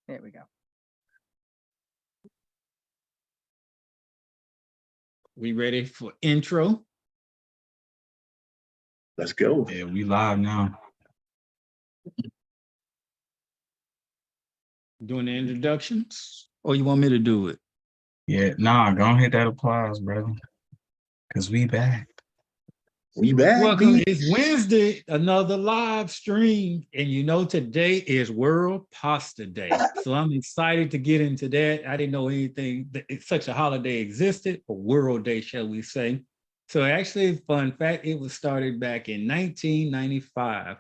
There we go. We ready for intro? Let's go. Yeah, we live now. Doing the introductions? Or you want me to do it? Yeah, nah, go and hit that applause, brother. Cause we back. We back. Welcome. It's Wednesday, another live stream. And you know, today is World Pasta Day. So I'm excited to get into that. I didn't know anything that such a holiday existed, or World Day, shall we say. So actually, fun fact, it was started back in 1995.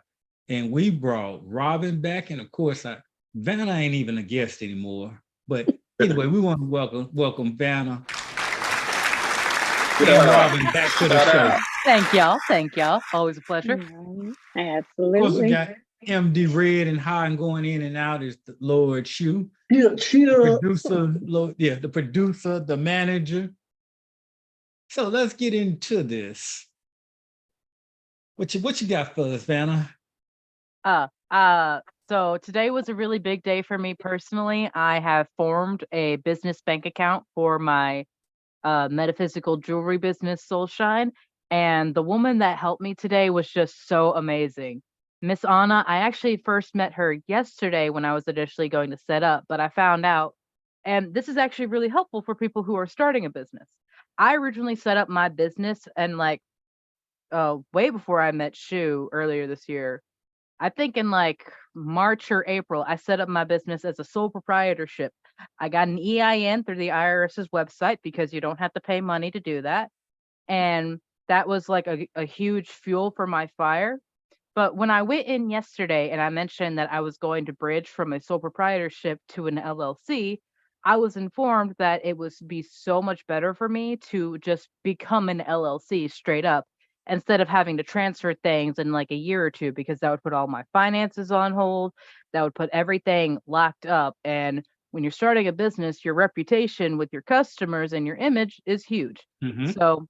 And we brought Robin back. And of course, Vanna ain't even a guest anymore. But anyway, we want to welcome Vanna and Robin back to the show. Thank y'all. Thank y'all. Always a pleasure. Absolutely. Of course, we got MD Red and High and going in and out is the Lord Shu. Yeah. The producer, the manager. So let's get into this. What you got for us, Vanna? So today was a really big day for me personally. I have formed a business bank account for my metaphysical jewelry business, Soulshine. And the woman that helped me today was just so amazing. Miss Anna, I actually first met her yesterday when I was initially going to set up, but I found out, and this is actually really helpful for people who are starting a business. I originally set up my business and way before I met Shu earlier this year. I think in like March or April, I set up my business as a sole proprietorship. I got an EIN through the IRS's website because you don't have to pay money to do that. And that was like a huge fuel for my fire. But when I went in yesterday and I mentioned that I was going to bridge from a sole proprietorship to an LLC, I was informed that it would be so much better for me to just become an LLC straight up instead of having to transfer things in like a year or two, because that would put all my finances on hold. That would put everything locked up. And when you're starting a business, your reputation with your customers and your image is huge. Mm-hmm. So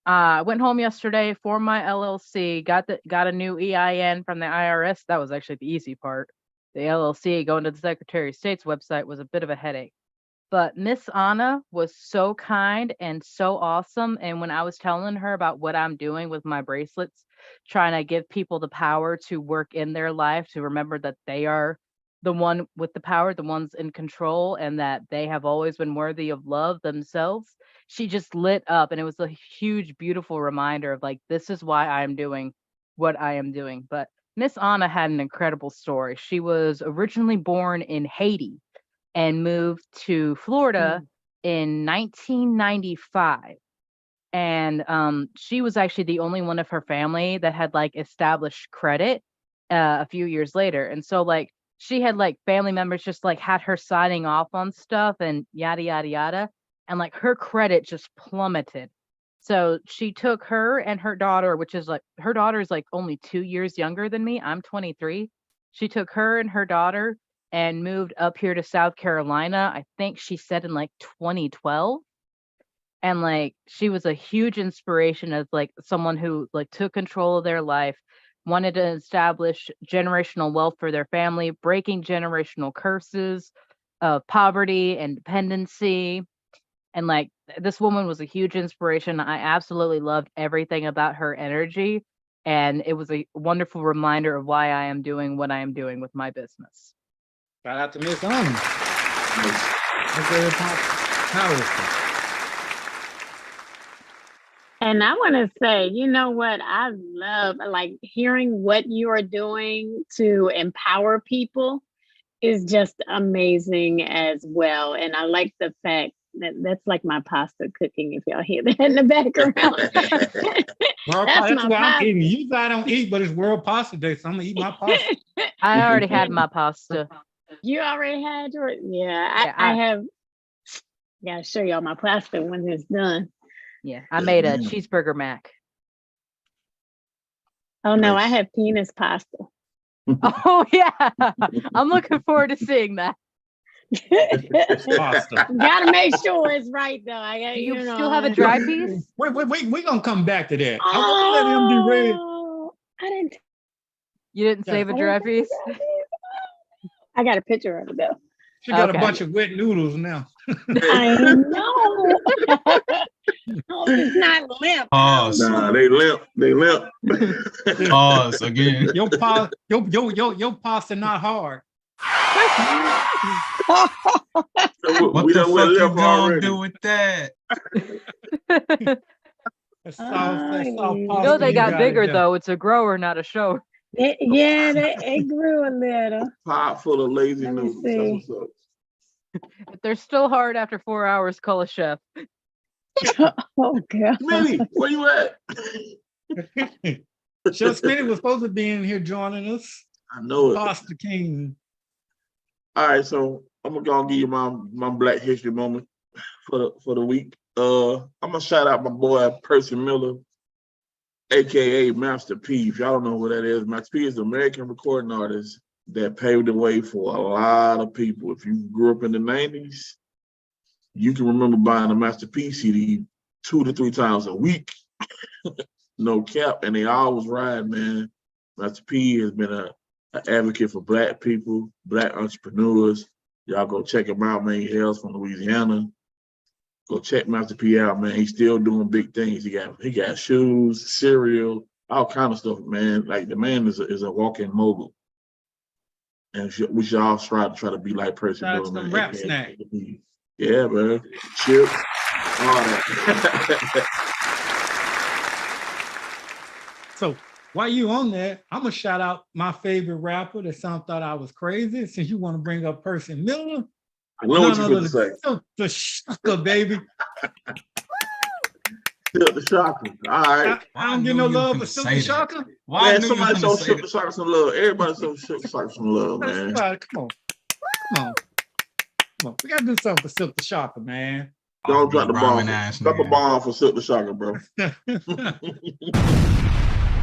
I went home yesterday for my LLC, got a new EIN from the IRS. That was actually the easy part. The LLC going to the Secretary of State's website was a bit of a headache. But Miss Anna was so kind and so awesome. And when I was telling her about what I'm doing with my bracelets, trying to give people the power to work in their life, to remember that they are the one with the power, the ones in control, and that they have always been worthy of love themselves, she just lit up. And it was a huge, beautiful reminder of like, this is why I'm doing what I am doing. But Miss Anna had an incredible story. She was originally born in Haiti and moved to Florida in 1995. And she was actually the only one of her family that had like established credit a few years later. And so like she had like family members just like had her signing off on stuff and yada, yada, yada. And like her credit just plummeted. So she took her and her daughter, which is like, her daughter is like only 2 years younger than me. I'm 23. She took her and her daughter and moved up here to South Carolina. I think she said in like 2012. And like she was a huge inspiration as like someone who like took control of their life, wanted to establish generational wealth for their family, breaking generational curses of poverty and dependency. And like this woman was a huge inspiration. I absolutely loved everything about her energy. And it was a wonderful reminder of why I am doing what I am doing with my business. Shout out to Miss Anna. That's very powerful. And I want to say, you know what? I love like hearing what you are doing to empower people is just amazing as well. And I like the fact that that's like my pasta cooking, if y'all hear that in the background. That's why I'm eating. You guys don't eat, but it's World Pasta Day, so I'm gonna eat my pasta. I already had my pasta. You already had your, I have. Yeah, I'll show y'all my pasta when it's done. Yeah, I made a cheeseburger mac. Oh no, I have penis pasta. Oh yeah, I'm looking forward to seeing that. Pasta. Gotta make sure it's right though. I got, you still have a dry piece? Wait, we're gonna come back to that. I want to let him be ready. I didn't. You didn't save a dry piece? I got a picture of it though. She got Okay. a bunch of wet noodles now. I know. Oh, it's not limp. Pause. Nah, they limp. They limp. Pause again. Your pasta not hard. What We the done went fuck you left gonna already. do with that? That soft You pasta. they you got got bigger it there. though. It's a grower, not a show. It grew a little. Pot full of lazy Let me noodles. see. That's what's up. If they're still hard after 4 hours, call a chef. Oh god. Smitty, where you at? Chef Smitty was supposed to be in here joining us. I know it. Pasta King. All right, so I'm gonna give you my Black History moment for the week. I'm gonna shout out my boy Percy Miller, aka Master P. If y'all don't know who that is, Master P is an American recording artist that paved the way for a lot of people. If you grew up in the 90s, you can remember buying a Master P CD 2 to 3 times a week. No cap, and they always ride, man. Master P has been an advocate for Black people, Black entrepreneurs. Y'all go check him out, man. He hails from Louisiana. Go check Master P out, man. He's still doing big things. He got shoes, cereal, all kind of stuff, man. Like the man is a walking mogul, and we should all try to be like Percy That's Miller, some man. rap snack. Yeah, man. Chips, all that. So while you on there, I'm gonna shout out my favorite rapper that some thought I was crazy. Since you want to bring up Percy Miller, I know what none you're other going to say. than the Shaka, baby. Silk the Shocker. All right. I don't get no love for Silk the Shaka. Why I Man, knew you somebody was show gonna say Silk the that. Shocker some love. Everybody show Silk the Shocker some love, man. Come on. We gotta do something for Silk the Shaka, man. Don't drop the bomb. Ass Drop a nigga. bomb for Silk the Shocker, bro.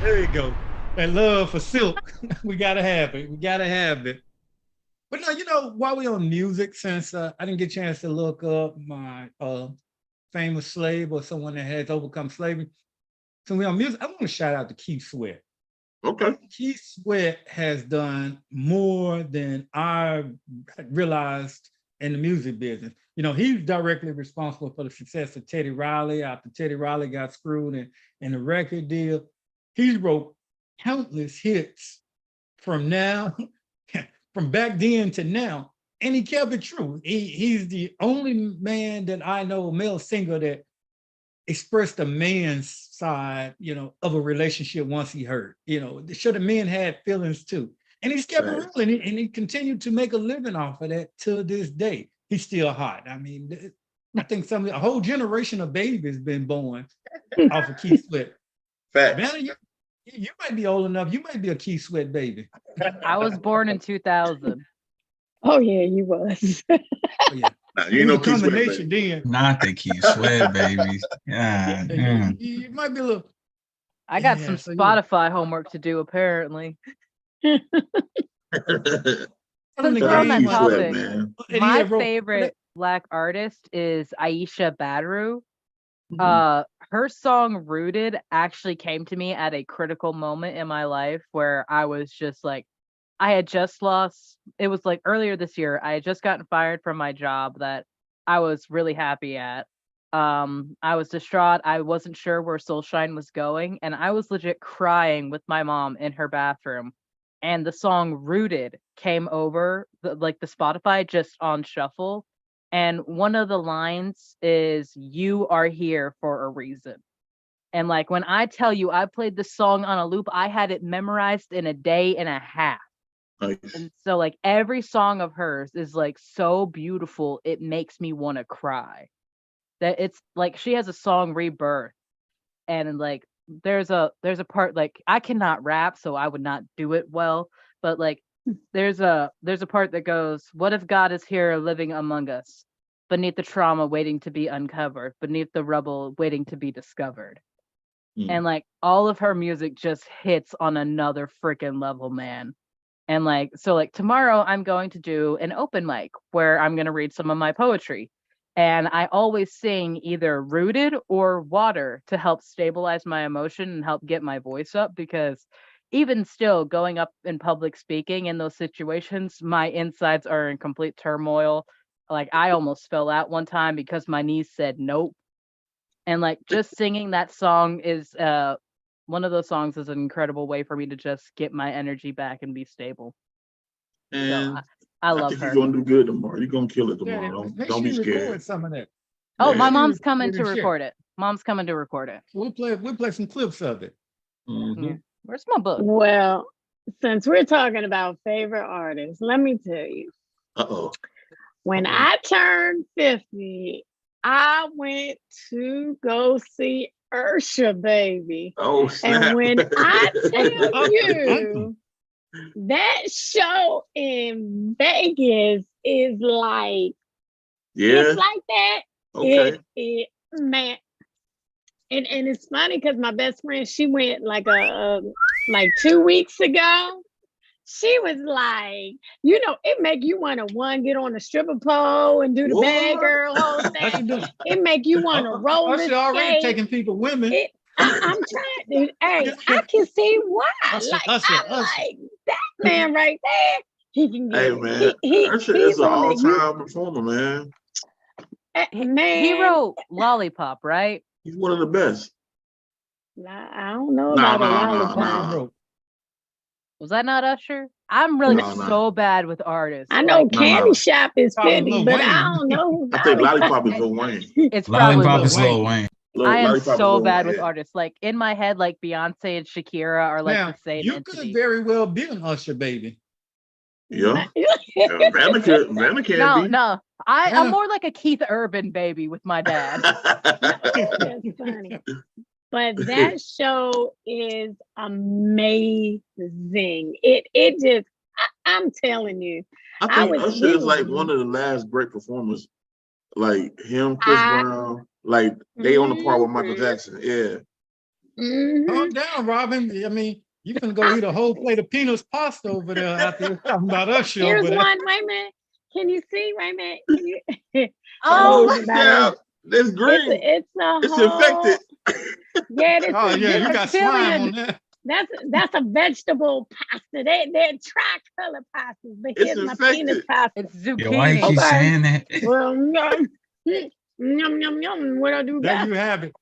There you go. That love for Silk. We gotta have it. We gotta have it. But no, while we on music, since I didn't get a chance to look up my famous slave or someone that has overcome slavery. So we on music, I want to shout out to Keith Sweat. Okay. Keith Sweat has done more than I realized in the music business. He's directly responsible for the success of Teddy Riley after Teddy Riley got screwed in the record deal. He wrote countless hits from back then to now, and he kept it true. He's the only man that I know, male singer, that expressed a man's side, of a relationship once he hurt. Sure, the men had feelings too. And he's kept it real, and he continued to make a living off of that to this day. He's still hot. I mean, I think a whole generation of babies been born off of Keith Sweat. Fact. Man, you might be old enough. You might be a Keith Sweat baby. I was born in 2000. Oh yeah, you was. Oh, yeah. Nah, you know Keith Sweat, combination baby. then. Not the Keith Sweat, babies. Yeah. You might be a little. I got Yeah, some so you- Spotify homework to do, apparently. Shout Since we're out on that Keith Sweat, topic, man. And he my had wrote- favorite Black artist is Aisha Badru. Mhm. Her song Rooted actually came to me at a critical moment in my life where I was just like, I had just lost, it was like earlier this year, I had just gotten fired from my job that I was really happy at. I was distraught. I wasn't sure where Soulshine was going, and I was legit crying with my mom in her bathroom. And the song Rooted came over the Spotify just on shuffle. And one of the lines is, "You are here for a reason." And like when I tell you I played the song on a loop, I had it memorized in a day and a half. Nice. And so like every song of hers is like so beautiful, it makes me want to cry. That it's like she has a song Rebirth, and like there's a part, like I cannot rap, so I would not do it well, but like there's a part that goes, "What if God is here living among us, beneath the trauma waiting to be uncovered, beneath the rubble waiting to be discovered." And like all of her music just hits on another freaking level, man. And like so like tomorrow I'm going to do an open mic where I'm going to read some of my poetry. And I always sing either Rooted or Water to help stabilize my emotion and help get my voice up, because even still, going up in public speaking in those situations, my insides are in complete turmoil. Like I almost fell out one time because my knees said nope. And like just singing that song is one of those songs is an incredible way for me to just get my energy back and be stable. So And I I love think her. you're gonna do good tomorrow. You're gonna kill it tomorrow. Yeah, Don't, make don't sure be you scared. record some of that. Oh, my Yeah. mom's coming to Maybe share. record it. Mom's coming to record it. We'll play some clips of it. Mhm. Yeah. Where's my book? Well, since we're talking about favorite artists, let me tell you, Uh-oh. when Uh-oh. I turned 50, I went to go see Ursha, baby. Oh, snap. And when I tell Uh-oh. you that show in Vegas is like, Yeah. it's like that. Okay. It man. And it's funny because my best friend, she went like like 2 weeks ago. She was like, it make you want to get on a stripper pole and do the bad What? girl whole What you thing. doing? It make you want to roller Usher already skate. taking people women. I'm trying to. Hey, I can see why. Usher, Like Usher, I'm Usher. like that man right there. He can get Hey, it. man. Ursha he's is an on it. all-time performer, man. Man, He wrote Lollipop, right? He's one of the best. I don't know Nah, about a nah, nah, lollipop. nah. Bro, Was that not Usher? I'm really No, no. so bad with artists. I know Like, Candy no. Shop is Probably 50, Lil but Wayne. I don't know. I think Lollipop is Lil Wayne. it's probably Lollipop Lil is Wayne. Lil Wayne. I am Lollipop is so Lil bad Wayne, with yeah. artists. Like in my head, like Beyonce and Shakira are like now the same you entity. could very well be an Usher baby. Yeah. Vanna can No, be. no. I'm Vanna- more like a Keith Urban baby with my dad. That's funny. But that show is amazing. It just, I'm telling you. I think we Usher is like was- one of the last great performers. Like him, Chris I- Brown. Like they on the par with Michael Jackson. Yeah. Mhm. Calm down, Robin. I mean, you can go eat a whole plate of peanuts pasta over there after talking about Usher Here's over there. one. Wait a minute. Can you see? Wait a minute. Can you? Oh, everybody. snap. It's green. It's a It's whole, infected. Yeah, this Oh is yeah, you got slime on Bacteria. that. that's a vegetable pasta. They're tricolor pastas, but It's here's my infected. peanut pasta. It's Yeah, why you zucchini. keep Okay. saying that? Well, yum yum. What I do? There Guys? you have it.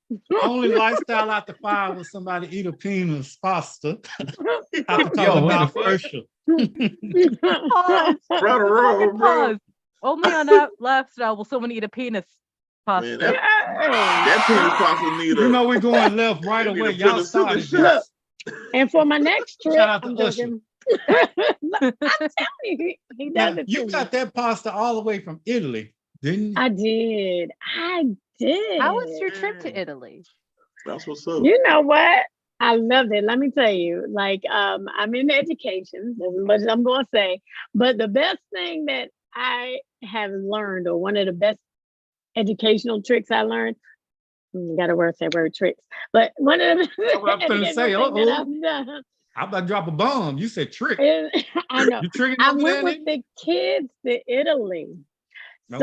Only lifestyle after 5 was somebody eat a peanuts pasta after talking Yo, wait about a- Usher. Pause. Right or wrong, Fucking bro. pause. Only on that lifestyle will someone eat a penis pasta. Man, that peanut pasta need a. You know we're going left right Give me away. the Y'all penicillin started shot. this. And for my next trip, Shout out to I'm Usher. joking. I'm telling you, he Now, does it you to got me. that pasta all the way from Italy, didn't you? I did. How was your trip to Italy? That's what's up. You know what? I loved it. Let me tell you, like, I'm in education, as much as I'm going to say, but the best thing that I have learned, or one of the best educational tricks I learned, you got to say word tricks, but one of the what I was gonna say, educational things that uh-oh. I've done I'm about to drop a bomb. You said trick. is, I know, You tricking I over went there, with nigga? the kids to Italy. Okay.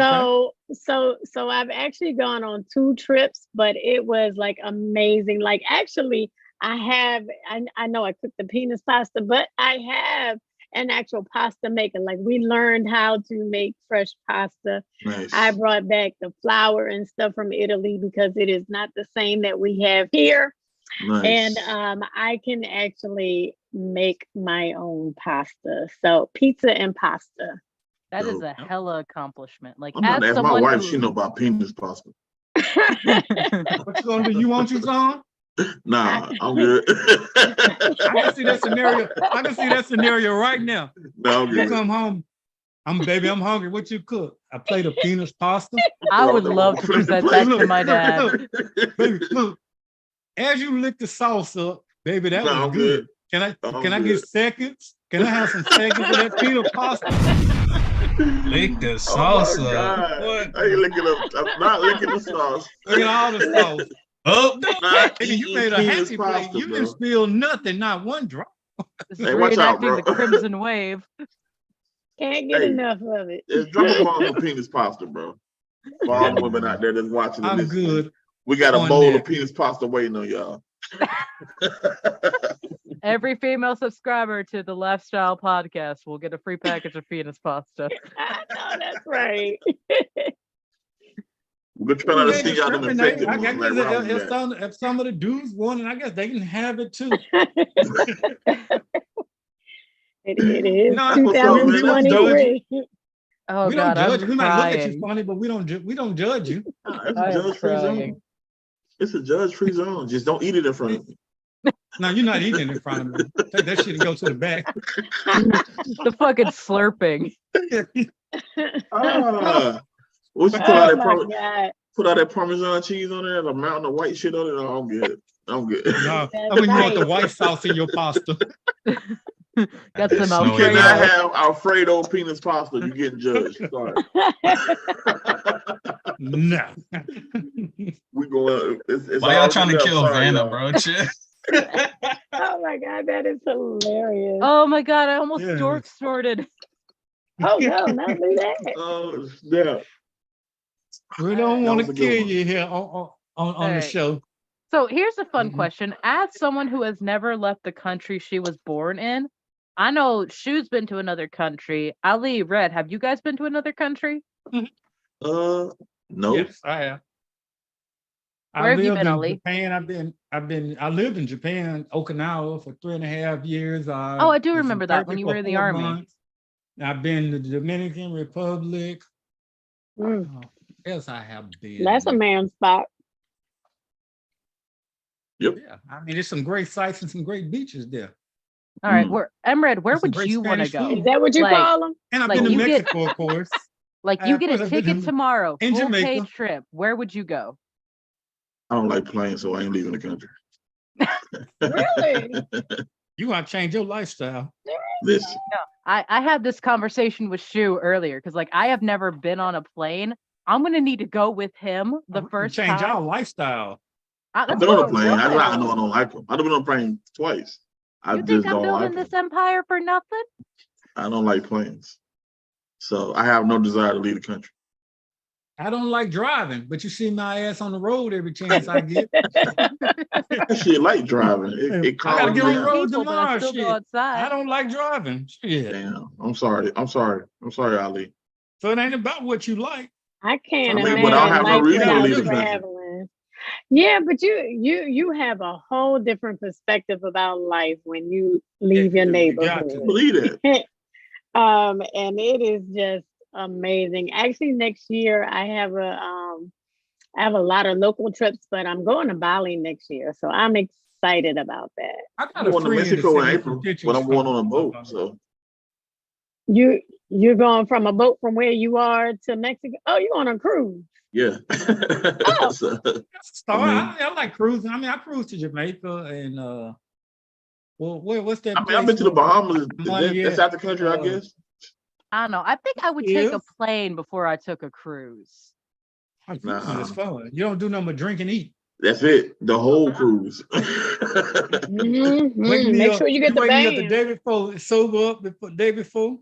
So I've actually gone on 2 trips, but it was like amazing. Like actually, I know I cooked the penis pasta, but I have an actual pasta maker. Like we learned how to make fresh pasta. Nice. I brought back the flour and stuff from Italy because it is not the same that we have here. Nice. And I can actually make my own pasta. So pizza and pasta. That is Dope. a hella accomplishment. Like I'm gonna as ask my someone wife. who, She know about penis pasta. What you gonna do? You want you some? Nah, I'm good. I can see that scenario. I can see that scenario right now. No, I'm You good. come home. I'm hungry. What you cook? I plate of peanuts pasta. I would love to present that to my dad. Baby, look. As you lick the sauce up, baby, that No, was I'm good. Can I get seconds? Can I have some seconds of that peanut pasta? Lick the Oh sauce my up. God. What? I ain't licking up. I'm not licking the sauce. Look at all the sauce. Oh, Not Baby, you eating made a penis happy plate. pasta, You bro. didn't spill nothing, not one drop. This is Hey, watch out, reenacting bro. the Crimson Wave. Can't get Hey. enough of it. Yeah, drop a bomb of penis pasta, bro. For all the women out there that's watching and I'm listening. good We got a on bowl that. of penis pasta waiting on y'all. Every female subscriber to the Lifestyle Podcast will get a free package of penis pasta. I know that's right. We're trying to see y'all them Discriminate. infected I ones. guess Like, wrong with if some of the dudes want it, I guess they can have it too. It is No, what's up, man. Let's $2023. Oh we God, don't judge. I'm We might look at you crying. funny, but we don't judge you. Nah, it's I a am judge-free zone. crying. It's a judge-free zone. Just don't eat it in front of me. No, you're not eating in front of me. Take that shit and go to the back. The fucking slurping. Ah, what you put Oh out my God. put out that Parmesan cheese on there, the mountain of white shit on it. No, I'm good. I'm good. No, That's when you want the right. white sauce in your pasta. Got some Snow You Alfredo. cannot Alfredo. have Alfredo penis pasta. You get judged. Sorry. No. We going. It's Why y'all all trying to left. kill Sorry, Vanna, y'all. bro? Chill. Oh my God, that is hilarious. Oh my God, I almost Yeah. dork snorted. Oh no, don't do that. Oh, yeah. We don't That want was to a good kill one. you here on the Alright. show. So here's a fun Mhm. question. As someone who has never left the country she was born in, I know Shu's been to another country. Ali, Red, have you guys been to another country? No. Yes, I have. Where have you lived been, in Ali? Japan. I lived in Japan, Okinawa, for 3.5 years. Oh, I do was in remember that when Turkey you for were in the 4 army. months. I've been to the Dominican Republic. Mm, Where else I have been? that's a man spot. Yep. Yeah, I mean, there's some great sights and some great beaches there. All right, Mm. where Emred, where There's some would great you want to Spanish go? food. Is that what you Like- call them? And I've Like, been to you get- Mexico, of course. Like you Of get course, a I've been ticket to- tomorrow, in full paid Jamaica. trip. Where would you go? I don't like planes, so I ain't leaving the country. Really? You want to change your lifestyle. Listen, I had this conversation with Shu earlier because like I have never been on a plane. I'm gonna need to go with him the first change time. our lifestyle. I've That's been on a what plane. I I'm know I don't like them. I've been on a plane twice. I You just think I'm don't building like this them. empire for nothing? I don't like planes. So I have no desire to leave the country. I don't like driving, but you see my ass on the road every chance I get. I shit like driving. It I gotta calms get me on the down. road People, but I tomorrow. still go Shit. outside. I don't like driving. Shit. Damn. I'm sorry, Ali. So it ain't about what you like. I can't I mean, imagine but I'll have no life reason to without leave the country. traveling. Yeah, but you have a whole different perspective about life when you leave your you got neighborhood. to. Believe that. And it is just amazing. Actually, next year I have a lot of local trips, but I'm going to Bali next year, so I'm excited about that. I got I'm a going to friend that Mexico sent in me some April, pictures but I'm going from- on a boat. So You're going from a boat from where you are to Mexico? Oh, you're on a cruise. yeah. Oh. So, I like cruising. I mean, I cruise to Jamaica and well, what's that? I mean, I've been to the Bahamas. That's out the country, I Uh, guess. I don't know. I think I would take a Yes. plane before I took a cruise. Cruising is fun. You don't do nothing but drink and eat. That's it. The whole cruise. Mhm. Wake me Make up- sure you get the wake me up the band. day before, sober up the day before.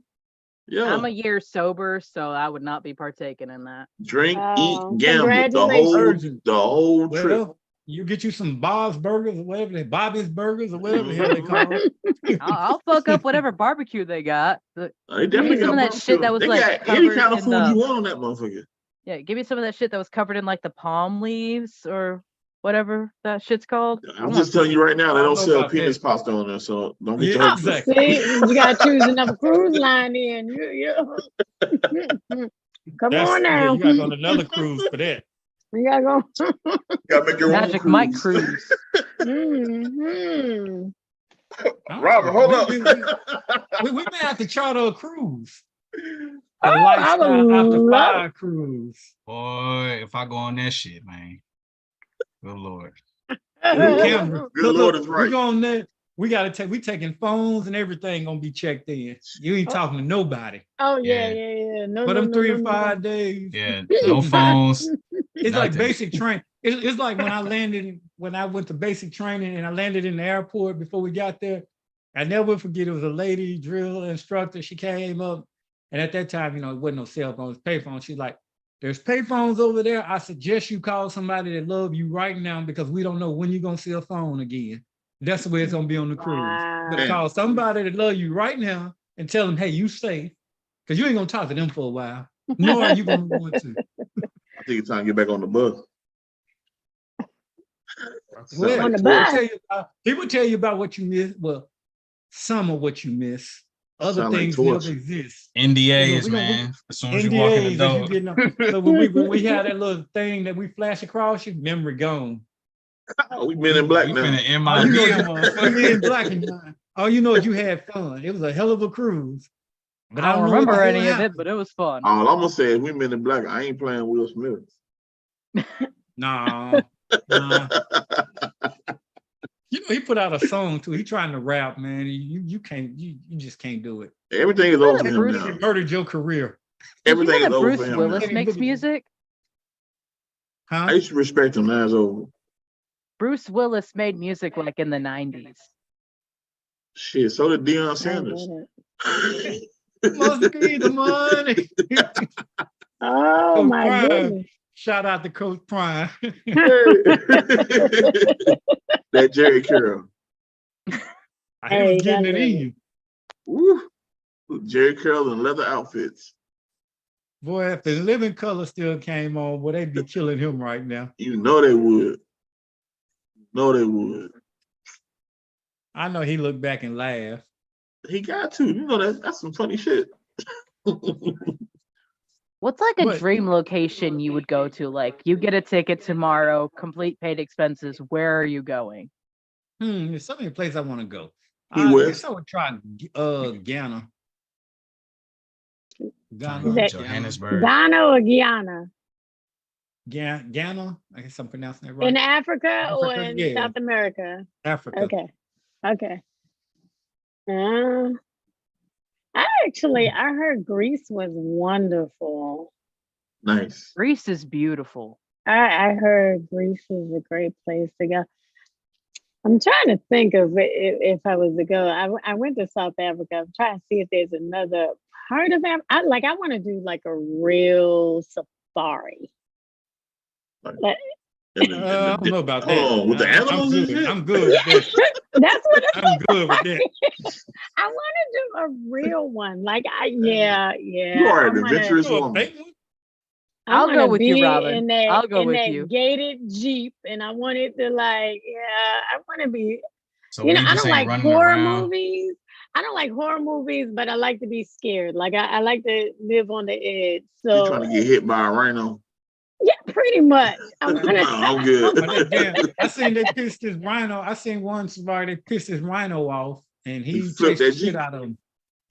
Yeah. I'm a year sober, so I would not be partaking in that. Drink, Oh, eat, gamble. congratulations. The whole trip. Well, you get you some Bob's Burgers or whatever they Bobby's Burgers or whatever the hell they call it. I'll fuck up whatever barbecue they got. They definitely some of got that shit that was, they like, got any covered kind of in food the- you want on that motherfucker. Yeah, give me some of that shit that was covered in like the palm leaves or whatever that shit's called. I'm just telling you right now, they I don't don't know sell about penis that. pasta on there, so don't get Yeah, your hopes up. exactly. See, you gotta choose another cruise line in. Come on Yeah, now. you gotta go on another cruise for that. You gotta go. Gotta make your own Magic Mike cruise. cruise. Mhm. Robert, hold up. We may have to charter a cruise. Oh, A I would lifestyle after love- 5 cruise. Boy, if I go on that shit, man. Good Lord. Camera. Good Lord is We right. go on there. We taking phones and everything gonna be checked in. You ain't talking to nobody. Oh yeah, Yeah. yeah. No, For no, them no, 3 no, to no. 5 days. Yeah, no phones. It's like Nothing. basic training. It's like when I went to basic training and I landed in the airport before we got there. I never forget, it was a lady drill instructor. She came up, and at that time, it wasn't no cell phones, payphone. She's like, There's payphones over there. I suggest you call somebody that love you right now because we don't know when you're gonna see a phone again. That's the way it's gonna be on the cruise. You gotta Wow. call somebody that love you right now and tell them, hey, you safe. Because you ain't gonna talk to them for a while. Nor are you gonna want to. I think it's time to get back on the bus. Well, On the Sound like bus. people tell you about what you miss. Well, some of what you miss. Other Sound like things torture. never exist. NDAs, We gonna- man. As soon as you walk in the NDAs, as you door, getting up. So when we had that little thing that we flash across, your memory gone. We Men in Black we now. finna All you know, MIB. you in black and white. All you know is you had fun. It was a hell of a cruise. But I don't know what the remember hell any of it, happened. but it was fun. All I'm gonna say is we Men in Black. I ain't playing Will Smith. Nah. You know, he put out a song too. He trying to rap, man. You can't, you just can't do it. Everything is know over that for him Bruce- now. You murdered your career. Did you Everything know is that over Bruce for him Willis now. Hey, makes look at you. music? Huh? I used to respect him. Now it's over. Bruce Willis made music like in the 90s. Shit. So did Deion I Sanders. get it. Must be the money. Oh Coach my Prime. goodness. Shout out to Coach Prime. That Jerry Curl. He Hey, was getting gotta it love in it. you. Woo. Jerry Curl in leather outfits. Boy, if the Living Color still came on, boy, they'd be killing him right now. You know they would. No, they would. I know he looked back and laughed. He got to. You know that's some funny shit. What's like a But- dream location you would go to? Like, you get a ticket tomorrow, complete paid expenses. Where are you going? There's so many places I want to go. Key I West. guess I would try Ghana. Ghana. That- Johannesburg. Ghana or Guyana? Ghana. I guess I'm pronouncing that right. In Africa or Africa, in yeah. South America? Africa. Okay. Okay. I heard Greece was wonderful. Nice. Greece is beautiful. I heard Greece is a great place to go. I'm trying to think of if I was to go. I went to South Africa. I'm trying to see if there's another part of Africa. I want to do like a real safari. Like, And the- I don't know about that. Oh, with the animals and I'm good. shit? I'm good with that. that's what it's I'm good with that. I want to do a real one. Like yeah. You are an I wanna- adventurous You a woman. fake one? I'll go wanna with you, be Robin. In that, I'll go in with that you. gated Jeep, and I want it to I want to be. So You know, we I just don't ain't like running horror around. movies. I don't like horror movies, but I like to be scared. Like I like to live on the edge. You're So trying to get hit by a rhino. yeah, pretty much. I No, wanna, I'm good. But that damn, I seen they pissed his rhino. I seen one survivor, they pissed his rhino off and He he flipped chased the that shit Jeep. out of him.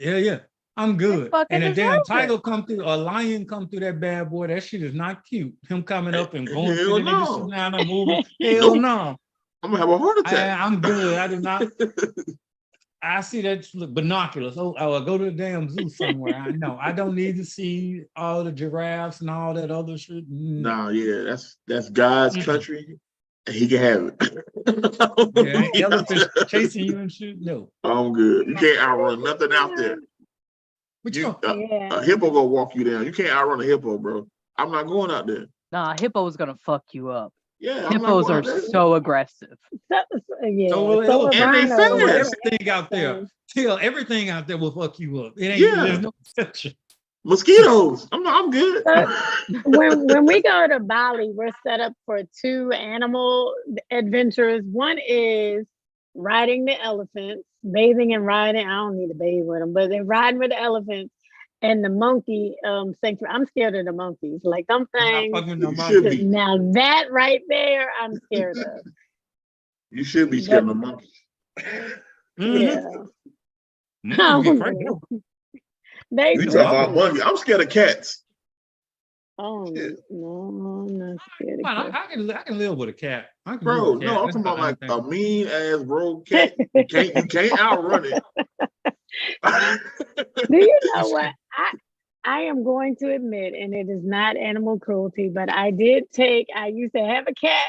Yeah. I'm good. fucking And a damn deserve it. tiger come through, a lion come through that bad boy. That shit is not cute. Him coming up and going Hell through the niggas no. sitting down and moving. Hell Nope. no. I'm gonna have a heart attack. I'm good. I do not. I see that binoculars. Oh, I go to the damn zoo somewhere. I know. I don't need to see all the giraffes and all that other shit. No. Nah, yeah, that's God's Mm-mm. country. And he can have it. Yeah, elephants chasing you and shit. No. I'm good. You can't outrun nothing out there. But You, you yeah. a hippo gonna walk you down. You can't outrun a hippo, bro. I'm not going out there. Nah, hippo's gonna fuck you up. Yeah, I'm not Hippos going are out there. so aggressive. Yeah. So will So elephants. And they rhinos. fast. everything out there. Till everything out there will fuck you up. It ain't. Yeah. There's no exception. Mosquitoes. I'm good. when we go to Bali, we're set up for 2 animal adventures. One is riding the elephants, bathing and riding. I don't need to bathe with them, but they're riding with the elephants and the monkey sanctuary. I'm scared of the monkeys. Like them I'm not things. fucking with no You monkey. should be. Now that right there, I'm scared of. You should be scared of the monkeys. Mhm. Yeah. Monkeys get crazy. They You You talking know, about monkeys? I'm scared of cats. Oh Shit. no, I'm not scared of Man, cats. I can live with a cat. I can Bro, live with a cat. no, I'm That's talking about like about a mean ass rogue cat. You can't outrun it. Do you know what? I am going to admit, and it is not animal cruelty, but I used to have a cat,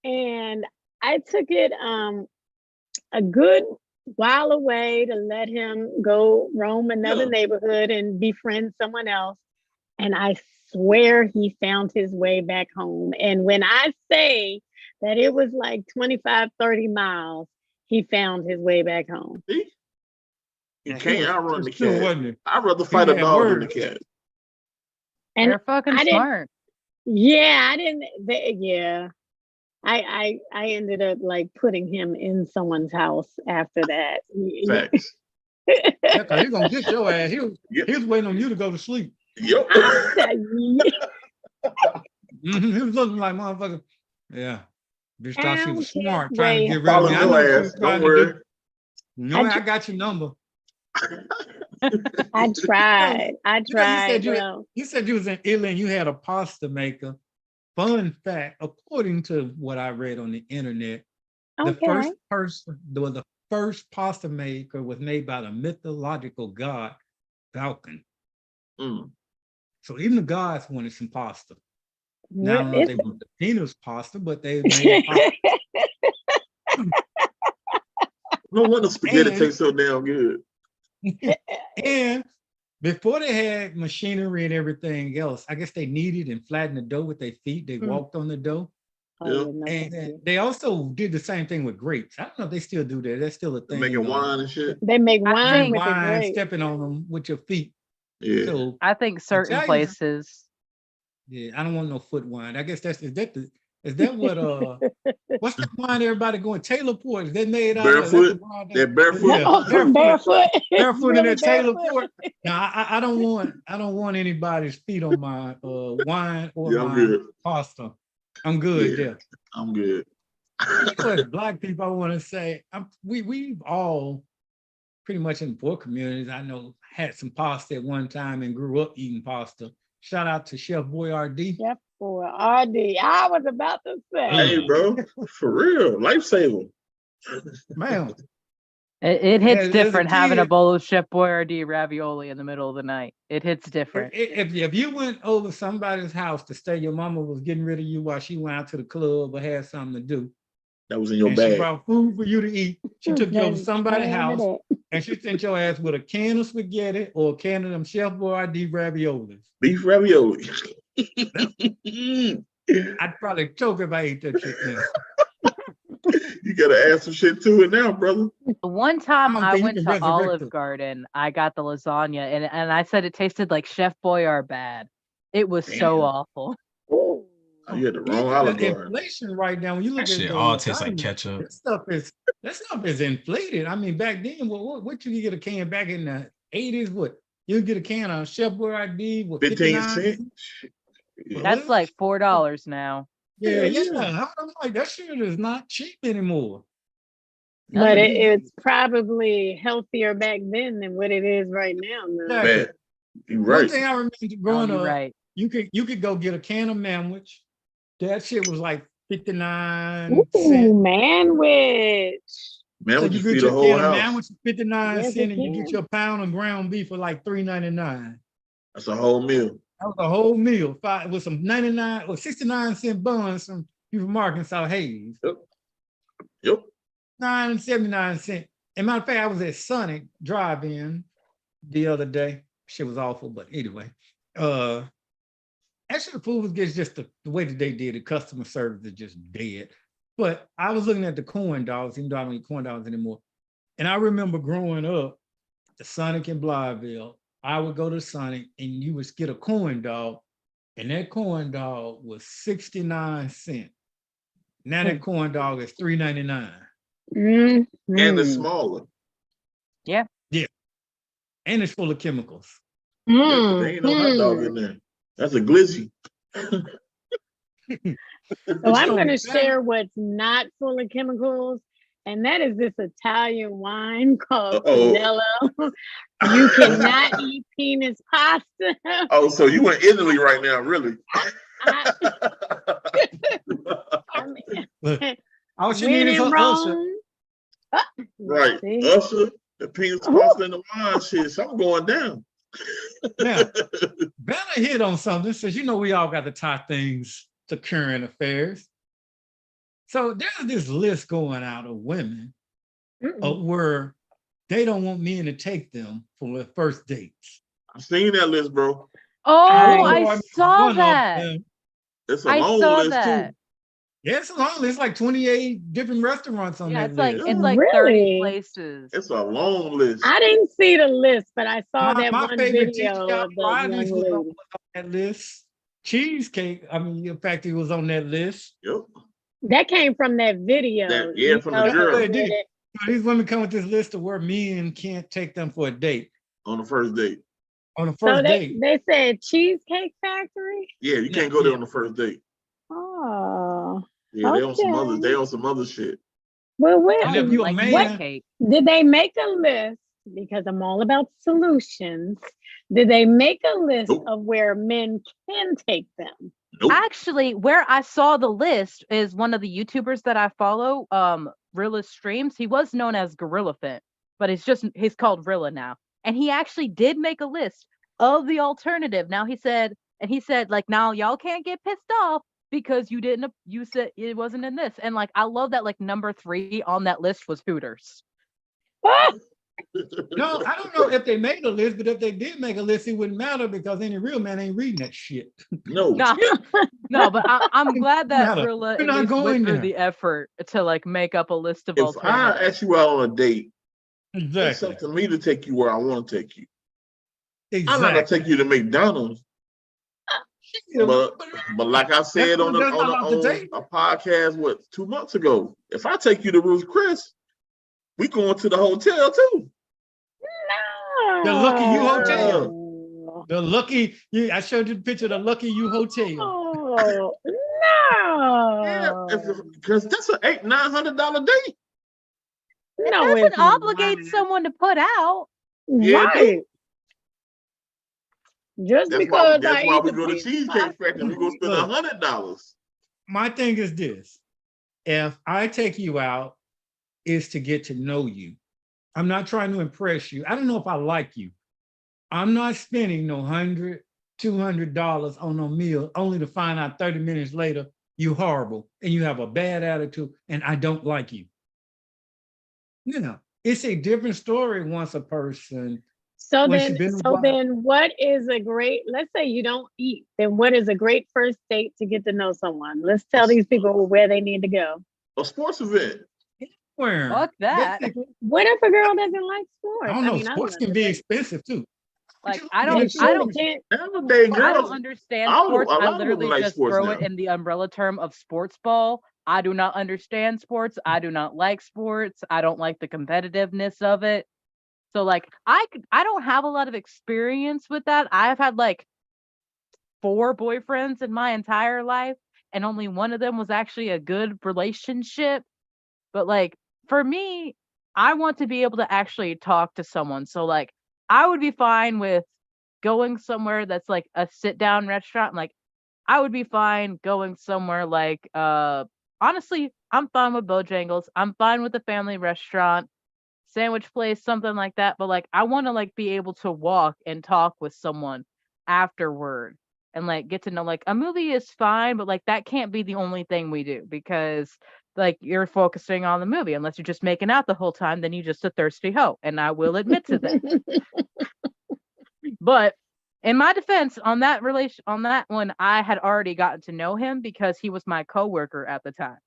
and I took it a good while away to let him go roam another Yeah. neighborhood and befriend someone else. And I swear he found his way back home. And when I say that it was like 25, 30 miles, he found his way back home. See? You Yeah, can't outrun the cat. wasn't it? I'd rather fight a had dog than a words. cat. And They're fucking I didn't, smart. yeah, I didn't, yeah. I ended up like putting him in someone's house after that. Facts. Yeah, cause he's gonna get your ass. He was waiting on you to go to sleep. Yep. He was looking like motherfucker. Yeah. Bitch thought she was smart trying to get rid of Follow me. I your know what she ass. was Don't trying to worry. do. No, I got your number. I tried. You said you was in Italy and you had a pasta maker. Fun fact, according to what I read on the internet, the first pasta maker was made by the mythological god Falcon. Mm. So even the gods wanted some pasta. Now I don't know if they want the penis pasta, but they made pasta. No wonder spaghetti tastes so damn good. And before they had machinery and everything else, I guess they kneaded and flattened the dough with their feet. They walked on the dough. And they also did the same thing with grapes. I don't know if they still do that. That's still a thing. Making wine and shit. They make wine with the wine, grapes. stepping on them with your feet. Yeah. So I think certain places. Yeah, I don't want no foot wine. I guess is that what what's the wine everybody going? Taylor Port? Is that made out barefoot? That barefoot? Yeah, barefoot in that Taylor barefoot. Port. Now I don't want anybody's feet on my wine or my pasta. I'm good. Yeah, I'm good. As Black people, I want to say we've all pretty much in the poor communities, I know, had some pasta at one time and grew up eating pasta. Shout out to Chef Boyardee. Chef Boyardee. I was about to say. Hey, bro, for real, lifesaver. Man, it hits different having a bowl of Chef Boyardee ravioli in the middle of the night. It hits different. If you went over somebody's house to stay, your mama was getting rid of you while she went out to the club or had something to do. That was in your bag. She brought food for you to eat. She took you over to somebody's house and she sent your ass with a can of spaghetti or a can of them Chef Boyardee raviolis. Beef ravioli. I'd probably choke if I ate that shit now. You gotta add some shit to it now, brother. One time I went to Olive Garden, I got the lasagna and I said it tasted like Chef Boyardee bad. It was so awful. Oh, you had the wrong Olive Garden. Inflation right now. When you look at shit, all tastes like ketchup. That stuff is inflated. I mean, back then, what you could get a can back in the 80s? What you get a can of Chef Boyardee with 15 cents. That's like $4 now. Yeah. I'm like, that shit is not cheap anymore. But it's probably healthier back then than what it is right now. Man, you're right. One thing I remember growing up, right. you could go get a can of manwich. That shit was like 59 Ooh, cents. manwich. Manwich, you get your can of manwich for 59 cents, and you get your pound of ground beef for like $3.99. That's a whole meal. That was a whole meal with some 99 or 69-cent buns from Arkansas Hayes. Yep. 79 cents. And matter of fact, I was at Sonic Drive-In the other day. Shit was awful, but anyway. Actually, the food was just the way that they did it. Customer service is just dead. But I was looking at the corn dogs, even though I don't eat corn dogs anymore. And I remember growing up, the Sonic in Blytheville, I would go to Sonic and you would get a corn dog, and that corn dog was 69 cents. Now that corn dog is $3.99. Mm-hmm. And it's smaller. Yeah. Yeah. And it's full of chemicals. Yeah, there ain't no hot dog in there. That's a glizzy. So I'm going to share what's not full of chemicals, and that is this Italian wine called Pinello. You cannot eat penis pasta. Oh, so you in Italy right now, really? All she needs is her Usher. Right. Usher, the penis pasta and the wine shit. So I'm going down. Now, Bella hit on something. Says, we all got to tie things to current affairs. So there's this list going out of women where they don't want men to take them for their first dates. I've seen that list, bro. Oh, I I mean, saw one of that. them. It's a I long saw list that. too. Yeah, it's long. It's like 28 different restaurants on Yeah, that it's like list. it's like 30 Really? places. It's a long list. I didn't see the list, but I saw My, that my one favorite video TGI of the Fridays young was lady. on that list. Cheesecake, I mean, in fact, it was on that list. Yep. That came from that video. Yeah, from the That's girl. what it did. So these women come with this list of where men can't take them for a date On the first date. on the So first date. they said Cheesecake Factory. Yeah, you Yeah, can't go there yeah. on the first date. Oh, Yeah, they on some other. okay. They on some other shit. Well, I And if don't you a like man, cheesecake. did they make a list? Because I'm all about solutions. Did they make a list Nope. of where men can take them? Nope. Actually, where I saw the list is one of the YouTubers that I follow, Rilla Streams. He was known as Gorilla Fent, but he's called Rilla now. And he actually did make a list of the alternative. Now he said like, now y'all can't get pissed off because you said it wasn't in this. And like I love that like number 3 on that list was Hooters. no, I don't know if they made a list, but if they did make a list, it wouldn't matter because any real man ain't reading that shit. No. No, but I'm glad that Matter. Rilla You're at not least going went through there. the effort to like make up a list of If I alternatives. ask you out on a date, it's Exactly. up to me to take you where I want to take you. I'm not gonna Exactly. take you to McDonald's. But like I said on that's not off the on table. a podcast 2 months ago, if I take you to Ruth's Chris, we going to the hotel too. No. The Lucky You Hotel. Oh, The Lucky You. I showed you the picture of the Lucky You Hotel. no. Yeah, because that's an $800-900 date. It No, doesn't it's not. obligate someone to put out. Yeah, Right. Just That's why because that's I why eat we the go to pizza, Cheesecake Factory. We go spend Look. $100. My thing is this: if I take you out, is to get to know you. I'm not trying to impress you. I don't know if I like you. I'm not spending no $100, $200 on no meal only to find out 30 minutes later you're horrible and you have a bad attitude and I don't like you. You know, it's a different story once a person. So When then, she been so involved- then, what is a great? Let's say you don't eat. Then what is a great first date to get to know someone? Let's tell these people where they need to go. A sports event. Where Fuck that. basically, What if a girl doesn't like sports? I don't know, mean, sports love can it, be but expensive too. Like But I you don't get you surely sports. can't. Nowadays, I don't girls, understand a sports. lot I of women literally like just sports throw now. it in the umbrella term of sports ball. I do not understand sports. I do not like sports. I don't like the competitiveness of it. So like I don't have a lot of experience with that. I've had like 4 boyfriends in my entire life and only one of them was actually a good relationship. But like for me, I want to be able to actually talk to someone. So like I would be fine with going somewhere that's like a sit down restaurant. Like I would be fine going somewhere like honestly, I'm fine with Bojangles. I'm fine with a family restaurant, sandwich place, something like that. But like I want to like be able to walk and talk with someone afterward and like get to know like a movie is fine, but like that can't be the only thing we do because like you're focusing on the movie. Unless you're just making out the whole time, then you're just a thirsty hoe. And I will admit to that. But in my defense, on that one, I had already gotten to know him because he was my coworker at the time.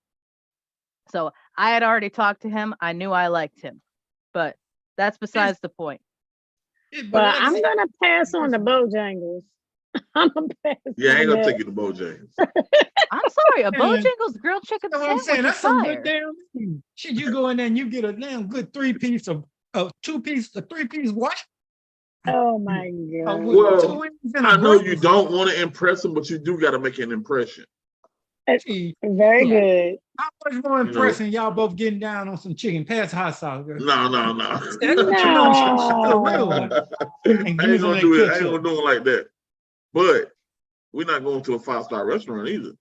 So I had already talked to him. I knew I liked him. But that's besides the point. But like I I'm said, gonna pass on the Bojangles. I'm gonna pass. Yeah, I ain't on gonna that. take you to Bojangles. I'm sorry, a Man, Bojangles grilled chicken that's what I'm sandwich saying. is That's some fire. good damn thing. Shit, you go in there and you get a damn good 3-piece of a 3-piece what? Oh my god. With Well, 2 wings and a I know you burger. don't want to impress them, but you do got to make an impression. Gee, Very Yeah. good. how much more impressing y'all both getting down on some chicken? Pass hot sauce, girl. No. That's what you know. That's a real one. I And ain't give me some gonna of do that it. I ain't gonna ketchup. do it like that. But we're not going to a 5-star restaurant either.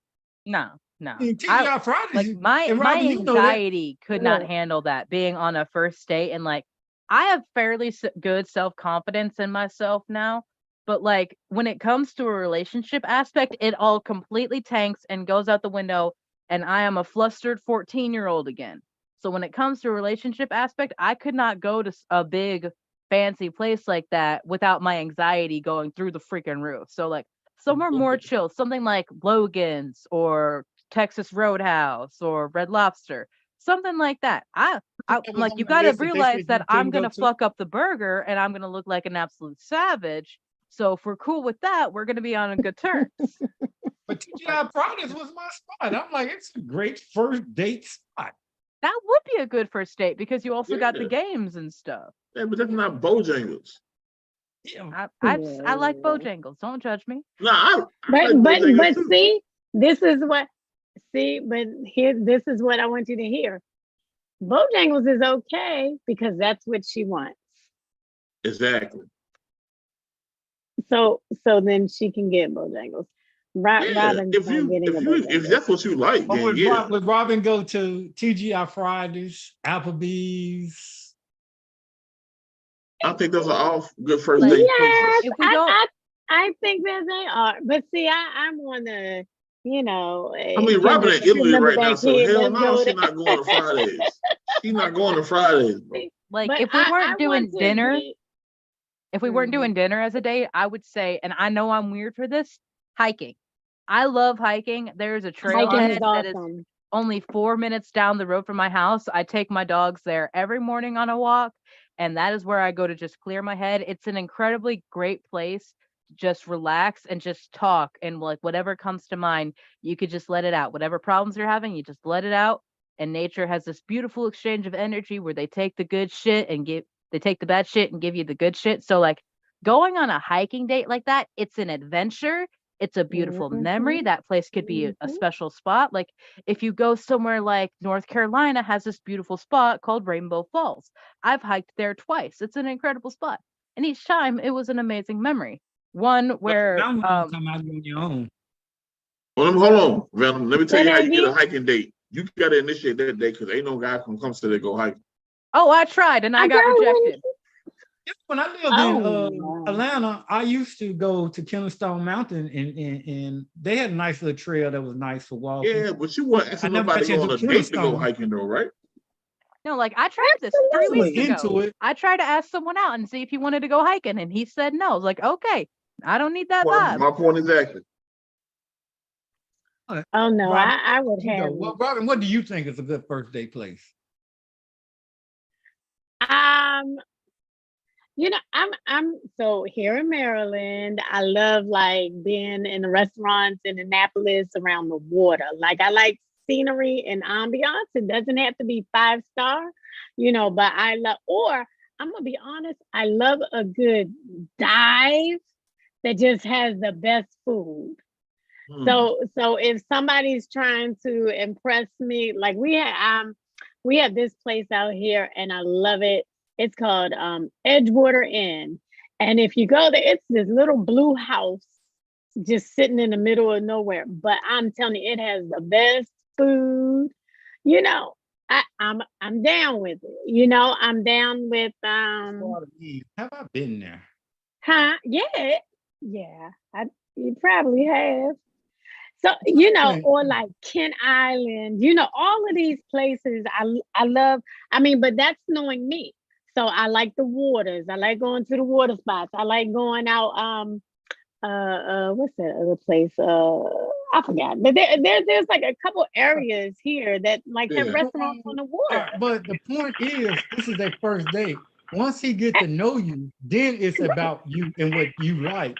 No. I mean, I, TGI Fridays. like my and Robbie, you know that. anxiety could not Yeah. handle that being on a first date. And like I have fairly good self-confidence in myself now, but like when it comes to a relationship aspect, it all completely tanks and goes out the window, and I am a flustered 14-year-old again. So when it comes to a relationship aspect, I could not go to a big fancy place like that without my anxiety going through the freaking roof. So like somewhere more chill, something like Logan's or Texas Roadhouse or Red Lobster, something like that. I'm like, you got to realize that I'm going to fuck up the burger and I'm going to look like an absolute savage. So if we're cool with that, we're going to be on good terms. But TGI Fridays was my spot. I'm like, it's a great first date spot. That would be a good first date because you also got the Yeah. games and stuff. Yeah, but that's not Bojangles. Yeah. I like Bojangles. Don't judge me. No, I But like Bojangles but too. see, this is what this is what I want you to hear. Bojangles is okay because that's what she wants. Exactly. So then she can get Bojangles. Yeah, Robin's if not getting a if Bojangles. that's what you like, But then would, yeah. would Robin go to TGI Fridays, Applebee's? I think those are all good first Like, date Yes, places. If we don't, I think that they are. But see, I'm on the, you know. I mean, Robin in Italy remember right now, that so kid, hell let's no, go she's to- not going to Fridays. She's not going to Fridays, bro. like, But if we I weren't doing want to dinner, be- if we weren't doing dinner as a date, I would say, and I know I'm weird for this, hiking. I love hiking. There's a trail on hiking it is that is awesome. only 4 minutes down the road from my house. I take my dogs there every morning on a walk, and that is where I go to just clear my head. It's an incredibly great place to just relax and just talk, and like whatever comes to mind, you could just let it out. Whatever problems you're having, you just let it out. And nature has this beautiful exchange of energy where they take the good shit and they take the bad shit and give you the good shit. So like going on a hiking date like that, it's an adventure. It's a beautiful memory. That place could be a special spot. Like if you go somewhere like North Carolina has this beautiful spot called Rainbow Falls. I've hiked there twice. It's an incredible spot. And each time it was an amazing memory. One where Now come out on your own. Well, hold on, Venom. Let me tell Say you how that you get a again? hiking date. You got to initiate that day because ain't no guy can come to they go hiking. oh, I tried and I got girl, rejected. When I lived Oh, in wow. Atlanta, I used to go to Killingstone Mountain, and they had a nice little trail that was nice for walking. Yeah, but you weren't asking never nobody got to go on a to date to go Killingstone. hiking though, right? No, like I tried this 3 I was weeks ago. into it. I tried to ask someone out and see if he wanted to go hiking, and he said no. I was like, okay, I don't need that vibe. My point exactly. Oh no, Robin, I would you know, have. well, Robin, what do you think is a good first date place? You know, I'm so here in Maryland. I love like being in the restaurants in Annapolis around the water. Like I like scenery and ambiance. It doesn't have to be 5-star, you know, but I love, or I'm gonna be honest, I love a good dive that just has the best food. So if somebody's trying to impress me, like we have this place out here and I love it. It's called Edgewater Inn. And if you go there, it's this little blue house just sitting in the middle of nowhere. But I'm telling you, it has the best food. You know, I'm down with it. You know, I'm down with Have I been there? Yeah. You probably have. So, you know, or like Kent Island, you know, all of these places I love. I mean, but that's knowing me. So I like the waters. I like going to the water spots. I like going out. What's that other place? I forgot. But there's like a couple areas here that like have restaurants on the water. But the point is, this is their first date. Once he get to know you, then it's about you and what you like.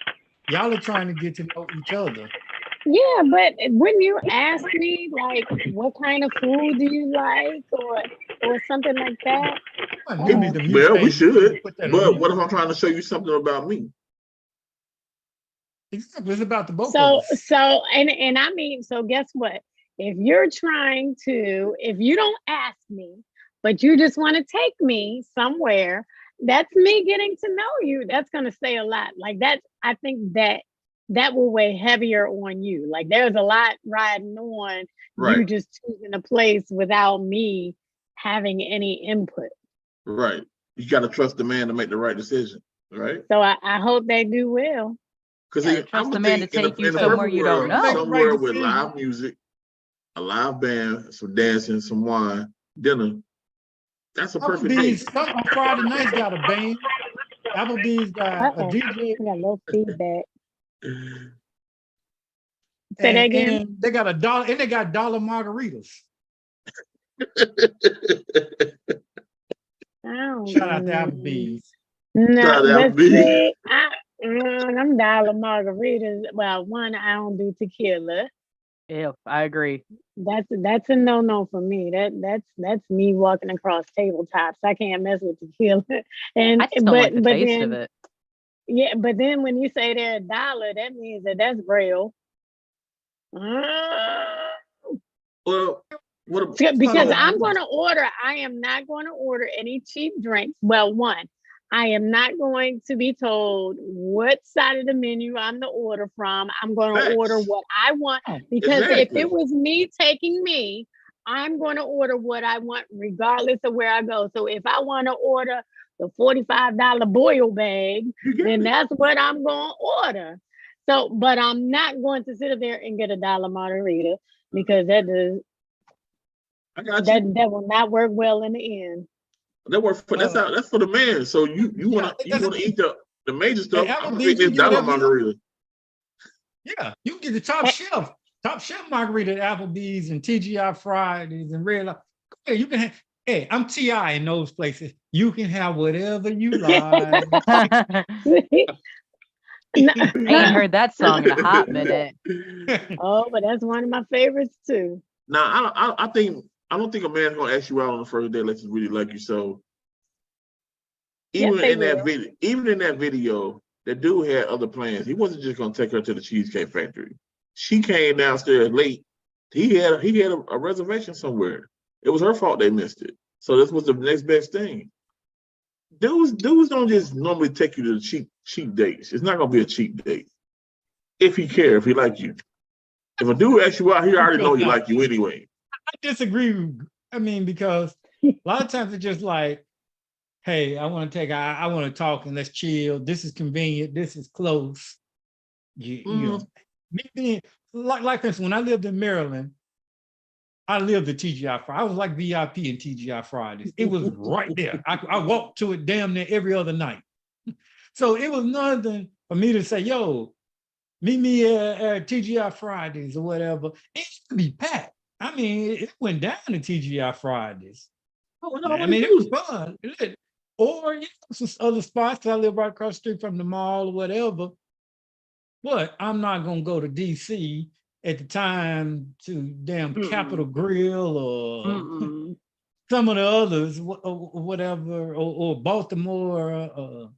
Y'all are trying to get to know each other. Yeah, but when you ask me like what kind of food do you like or something like that? Well, we should. But what if I'm trying to show you something about me? Exactly. It's about the both so of us. so and I mean, so guess what? If you don't ask me, but you just want to take me somewhere, that's me getting to know you. That's gonna say a lot. Like that, I think that will weigh heavier on you. Like there's a lot riding on you just choosing a place without me having any input. Right. You got to trust the man to make the right decision. Right. So I hope they do well. Because trust the man to take you somewhere you don't know. Somewhere with live music, a live band, some dancing, some wine, dinner. That's a perfect date. On Friday nights got a band. Applebee's got a Uh-oh. DJ, I got low feedback. Say that again. and they got $1, and they got dollar margaritas. Shout out to Applebee's. No, Shout out but to see, I'm dollar margaritas. Well, one, I don't do tequila. Yeah, I agree. That's a no for me. That's me walking across tabletops. I can't mess with tequila. And I just don't like the taste of then it. yeah, but then when you say they're $1, that means that's real. Well, what? Because I'm going to order. I am not going to order any cheap drinks. Well, one, I am not going to be told what side of the menu I'm to order from. I'm going to order what I want, because if it was me taking me, I'm going to order what I want regardless of where I go. So if I want to order the $45 boil bag, then that's what I'm going to order. So, but I'm not going to sit up there and get a dollar margarita, because that will not work well in the end. That works for that's for the man. So you wanna eat the major stuff. I'm gonna get this dollar margarita. Yeah, you can get the top shelf margarita at Applebee's and TGI Fridays and Red Lobster. You can have, hey, I'm T.I. in those places. You can have whatever you like. I ain't heard that song in a hot minute. Oh, but that's one of my favorites too. Now, I don't think a man's gonna ask you out on the first day unless he really like you. So even in that video, the dude had other plans. He wasn't just gonna take her to the Cheesecake Factory. She came downstairs late. He had a reservation somewhere. It was her fault they missed it. So this was the next best thing. Dudes don't just normally take you to the cheap dates. It's not gonna be a cheap date. If he care, if he like you. If a dude asks you out, he already know he like you anyway. I disagree. I mean, because a lot of times it's just like, hey, I want to talk and let's chill. This is convenient. This is close. You know, like for instance, when I lived in Maryland, I lived at TGI Fridays. I was like VIP in TGI Fridays. It was right there. I walked to it damn near every other night. So it was nothing for me to say, yo, meet me at TGI Fridays or whatever. It used to be packed. I mean, it went down to TGI Fridays. I mean, it was fun. Or some other spots. I live right across the street from the mall or whatever. But I'm not gonna go to DC at the time to damn Capitol Grill or some of the others, or whatever, or Baltimore.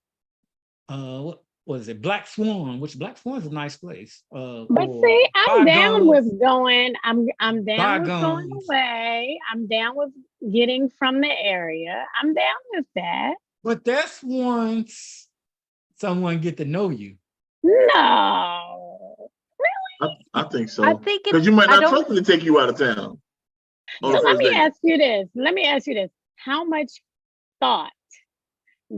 What was it? Black Swan, which Black Swan's a nice place. But see, I'm down with going. I'm down with going away. I'm down with getting from the area. I'm down with that. But that's once someone get to know you. No, really? I think so. I think because you might not trust me to take you out of town. So let me ask you this. How much thought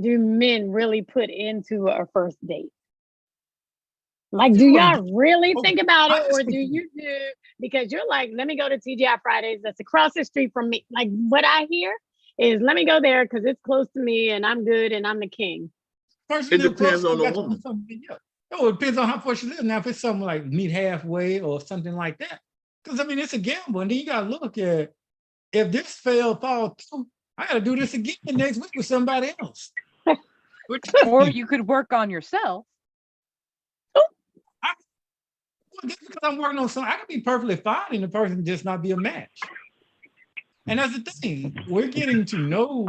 do men really put into a first date? Like, do y'all really think about it, or do you do, because you're like, let me go to TGI Fridays, that's across the street from me. Like, what I hear is, let me go there because it's close to me and I'm good and I'm the king. It depends on the woman. No, it depends on how far she lives. Now, if it's something like meet halfway or something like that, because I mean, it's a gamble, and then you gotta look at, if this fall through, I gotta do this again next week with somebody else. Or you could work on yourself. Just because I'm working on something, I could be perfectly fine and the person just not be a match. And that's the thing. We're getting to know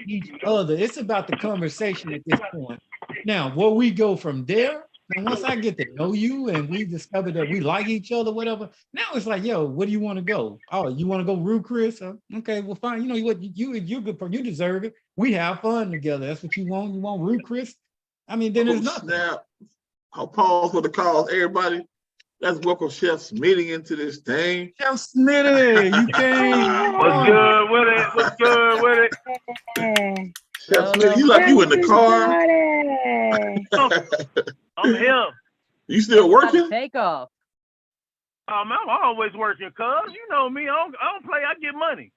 each other. It's about the conversation at this point. Now, where we go from there, and once I get to know you and we discover that we like each other, whatever, now it's like, yo, where do you want to go? Oh, you want to go Rue Chris? Okay, well, fine. You know what? You're good for, you deserve it. We have fun together. That's what you want. You want Rue Chris? I mean, then there's nothing. Now, I'll pause for the calls, everybody. Let's welcome Chef Smitty into this thing. Chef Smitty, you came. What's good with it? What's good with it? Chef Smitty, you like you in the car? I'm here. You still working? Take off. I'm always working, cuz. You know me. I don't play. I get money.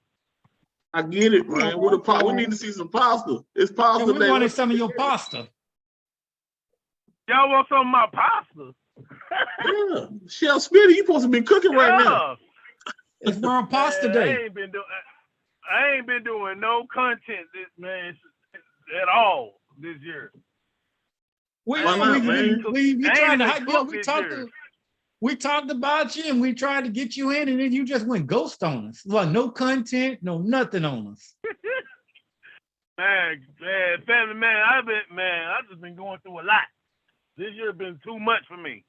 I get it, man. We need to see some pasta. It's pasta We day. wanted some of your pasta. Y'all want some of my pasta? Yeah, Chef Smitty, you supposed to be cooking right now. It's World Pasta Man, Day. I ain't been doing no content at all this year. We Why not, man? tried to I hype ain't you up. even cooked We talked about you and we tried to get you in, and then you just went ghost on us. Like no content, no nothing on us. Man, family man, I just been going through a lot. This year been too much for me.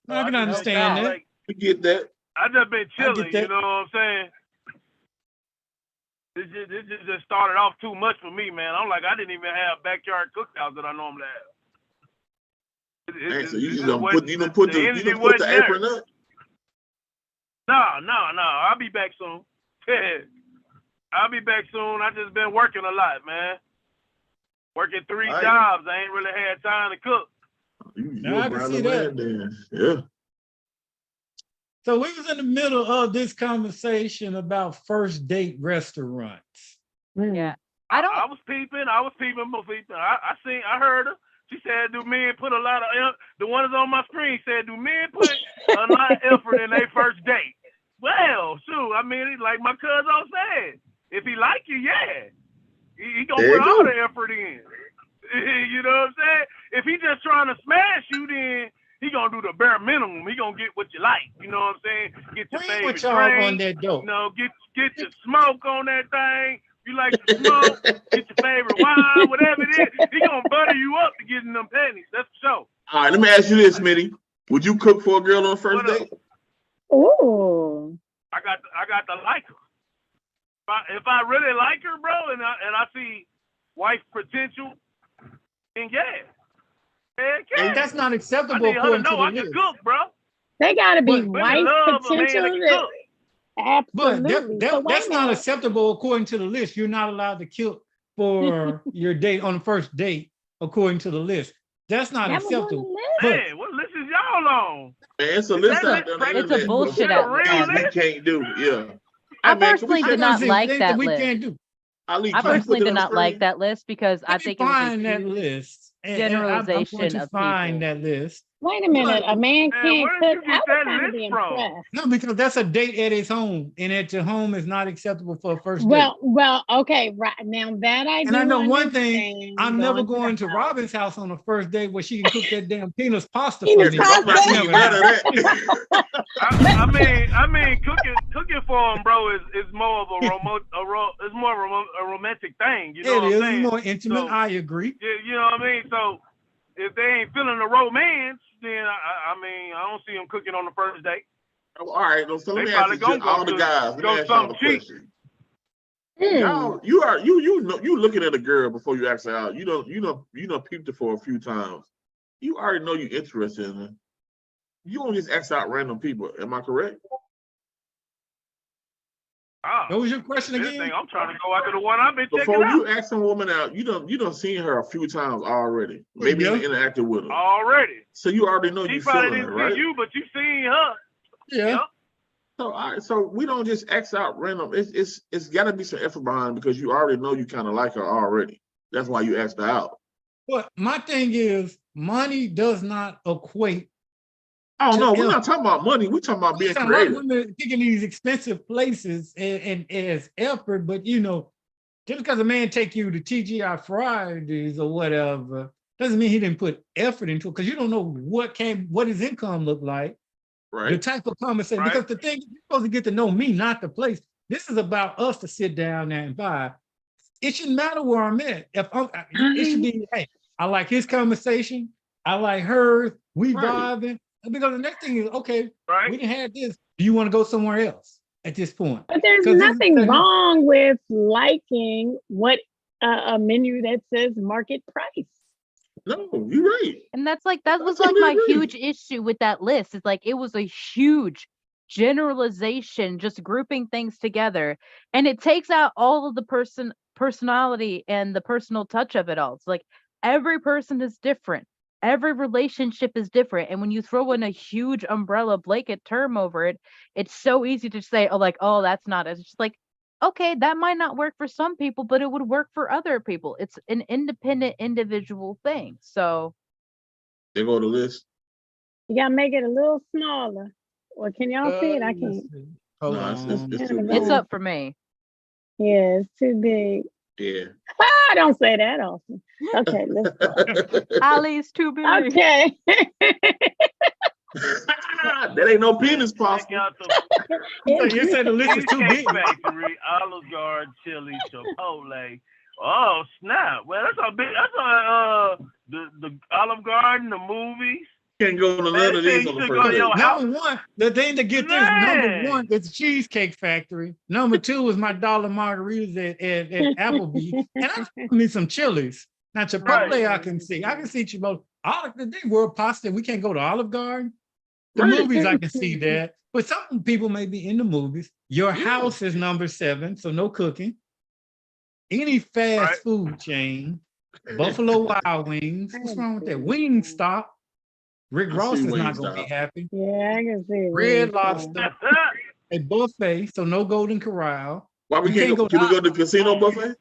I can understand that. Like, We get that. I just been chilling, that. you know what I'm saying? This just started off too much for me, man. I'm like, I didn't even have backyard cookouts that I normally have. Hey, so you done put the apron up? No. I'll be back soon. I'll be back soon. I just been working a lot, man. Working 3 jobs. I ain't really had time to cook. I can see that. Then. Yeah. So we was in the middle of this conversation about first date restaurants. Yeah. I was peeping. I heard her. She said, do men put a lot of, the one that's on my screen said, do men put a lot of effort in their first date? Well, shoot, I mean, like my cousin said, if he like you, yeah. He gonna put all the effort in. You know what I'm saying? If he just trying to smash you, then he gonna do the bare minimum. He gonna get what you like. You know what I'm saying? Get your favorite drink. On that dope. You know, get your smoke on that thing. You like to smoke, get your favorite wine, whatever it is. He gonna butter you up to get in them pennies. That's for sure. All right, let me ask you this, Smitty. Would you cook for a girl on the first date? Ooh. I got to like her. If I really like her, bro, and I see wife potential, then yeah. And that's not acceptable. I need her to according know to I the can list. cook, bro. They gotta be Women wife love a man that potential. can cook. Absolutely. But that's not acceptable according to the list. You're not allowed to cook for your date on the first date, according to the list. That's not acceptable. Man, what list is y'all on? Man, it's a list out there. It's a bullshit out there. We can't do. Yeah. I personally did not like that list. Can't do. I personally did not like that list because I think it was a that list. generalization of find people. that list. Wait a minute, a man can't where cook. did you get I that was trying to list be from? impressed. No, because that's a date at his home, and at your home is not acceptable for a first date. Well, okay, right now that I And do I know one understand, thing: I'm never going to house. Robin's house on the first date where she can cook that damn penis pasta Penis for me. pasta. That's never happening. I mean, cooking for him, bro, is more of a romantic thing. You know what I'm saying? It's more intimate. So, I agree. You know what I mean? So if they ain't feeling the romance, then I mean, I don't see them cooking on the first date. All right, so let me probably ask you, all the guys. Let me ask y'all a question. Y'all, you looking at a girl before you ask her out. You don't peeped her for a few times. You already know you're interested in her. You don't just ask out random people. Am I correct? What was your question again? I'm trying to go after the one I've been checking Before out. you ask a woman out, you done seen her a few times already. Maybe interacted with her. Already. So you already know you feeling her, right? See you, but you seen her. Yeah. Yep. So so we don't just ask out random. It's got to be some effort behind because you already know you kind of like her already. That's why you asked her out. Well, my thing is money does not equate. Oh no, we're not talking about money. We're talking about being creative. Women picking these expensive places and as effort, but just because a man take you to TGI Fridays or whatever doesn't mean he didn't put effort into it because you don't know what his income looked like. Right. The type of conversation, Right. because the thing you're supposed to get to know me, not the place. This is about us to sit down there and buy. It shouldn't matter where I'm at. It should be, hey, I like his conversation. I like hers. We vibing. Because the next thing is, okay, we didn't have this. Do you want to go somewhere else at this point? But there's nothing wrong with liking what a menu that says market price. No, you're right. And that was my huge issue with that list. It's like it was a huge generalization, just grouping things together, and it takes out all of the personality and the personal touch of it all. It's like every person is different. Every relationship is different. And when you throw in a huge umbrella blanket term over it, it's so easy to say, oh, that's not it. It's just like, okay, that might not work for some people, but it would work for other people. It's an independent individual thing. So They go to the list. You gotta make it a little smaller. Or can y'all see it? I let's can't. see. Hold No, on. it's too kinda big. It's up for me. Yeah, it's too big. Yeah. Ah, don't say that often. Okay, let's go. Ali's too big. Okay. That ain't no penis Check pasta. out the You said the list is too Cheesecake big. Factory, Olive Garden, Chili, Chipotle. Oh snap! Well, that's a big. That's the Olive Garden, the movies. Can't go to none of They say these you on the should first go to date. your house. Number one, the thing to get this, number Man. one is Cheesecake Factory. Number two is my dollar margaritas at Applebee's. And I need some chilies. Now, Chipotle, Right. I can see Chipotle. They World Pasta, we can't go to Olive Garden. The Right. movies, I can see that. But some people may be in the movies. Your Yeah. house is number 7, so no cooking. Any fast Right. food chain, Buffalo Wild Wings. What's wrong with that? Wingstop. Rick I Ross see is not going to be Wingstop. happy. Yeah, I can see Red Wingstop. Lobster, a buffet, so no Golden Corral. Why we You can't can't go? go Can we to- go to the casino buffet?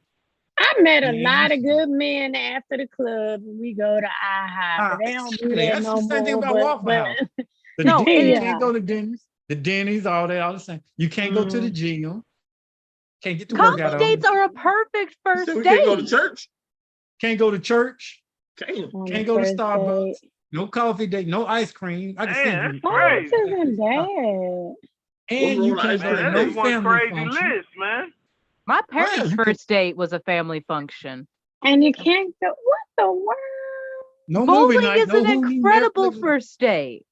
I met a Yeah. lot of good men after the club. We go to IHOP, but they don't do Exactly. that That's no the same thing more. about Waffle House. The No, Denny's, you yeah. can't go to Denny's. The Denny's, all the same. You can't go to the gym. Can't get to work out Coffee on. dates are a perfect You first said we can't go to date. church. Can't go to church. Can't. On Can't the go to first Starbucks. date. No coffee date. No ice cream. I can Man, send that's you. crazy. Starbucks isn't bad. And you wrong with can't ice go Man, to that no is one family crazy function. list, man. My parents' you can- first date was a family function. And you can't go. What the world? No movie Bowling night. is No an Hulu, incredible Netflix. first date.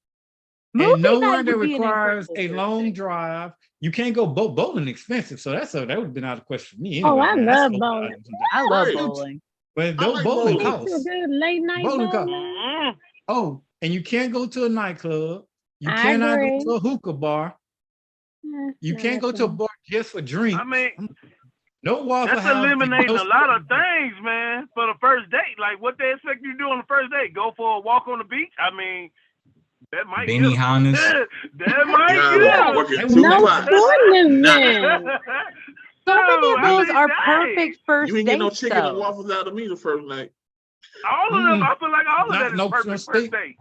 And Movie nowhere night that would be an requires incredible a first long date. drive. You can't go bowling expensive, so that would have been out of question for me Oh, anyway. I man. That's love so bowling. bad. I love Right. bowling. But I no like bowling bowling. That's so costs. good. Late night Bowling bowling. Mm. Oh, and you can't go to a nightclub. You I cannot agree. go to a hookah bar. You No, can't go that's to a fine. bar just for drinks. I mean, No Waffle that's House. and eliminating no a lot of Starbucks. things, man, for the first date. Like, what they expect you to do on the first date? Go for a walk on the beach? I mean, that might Benny get Hannes. that might Nah, get working That two would- No pots. goodness, Nah. man. So many of I those mean, are dang. perfect first You ain't get no dates, chicken and though. waffles out of me the first night. All of them, Mm. I feel like all of Not- that is no perfect steak. first date.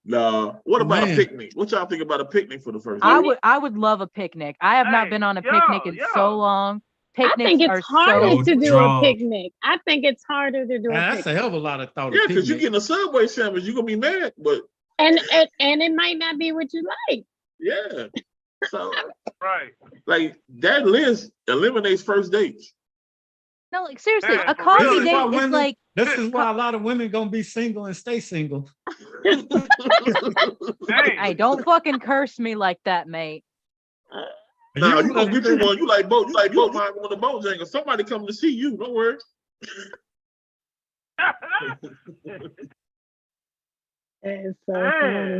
Nah. What about Man. a picnic? What y'all think about a picnic for the first date? I would love a picnic. I have not Hey, been on a yo, picnic in yo. so long. I Picnics think are it's harder so to do Draw. a picnic. I think it's harder to do a Man, that's a picnic. hell of a lot of thought. Yeah, of because you picnic. getting a Subway sandwich, you're gonna be mad, but And it might not be what you like. yeah. So Right. like that list eliminates first dates. no, like seriously, Man, a for coffee real, This is why date is women- like This is why a lot of women gonna be single and stay single. Dang. hey, don't fucking curse me like that, mate. Nah, you gonna get you one. You like boat. You like boat. Might want a Bojangles. Somebody come to see you. Don't worry. It's so Man.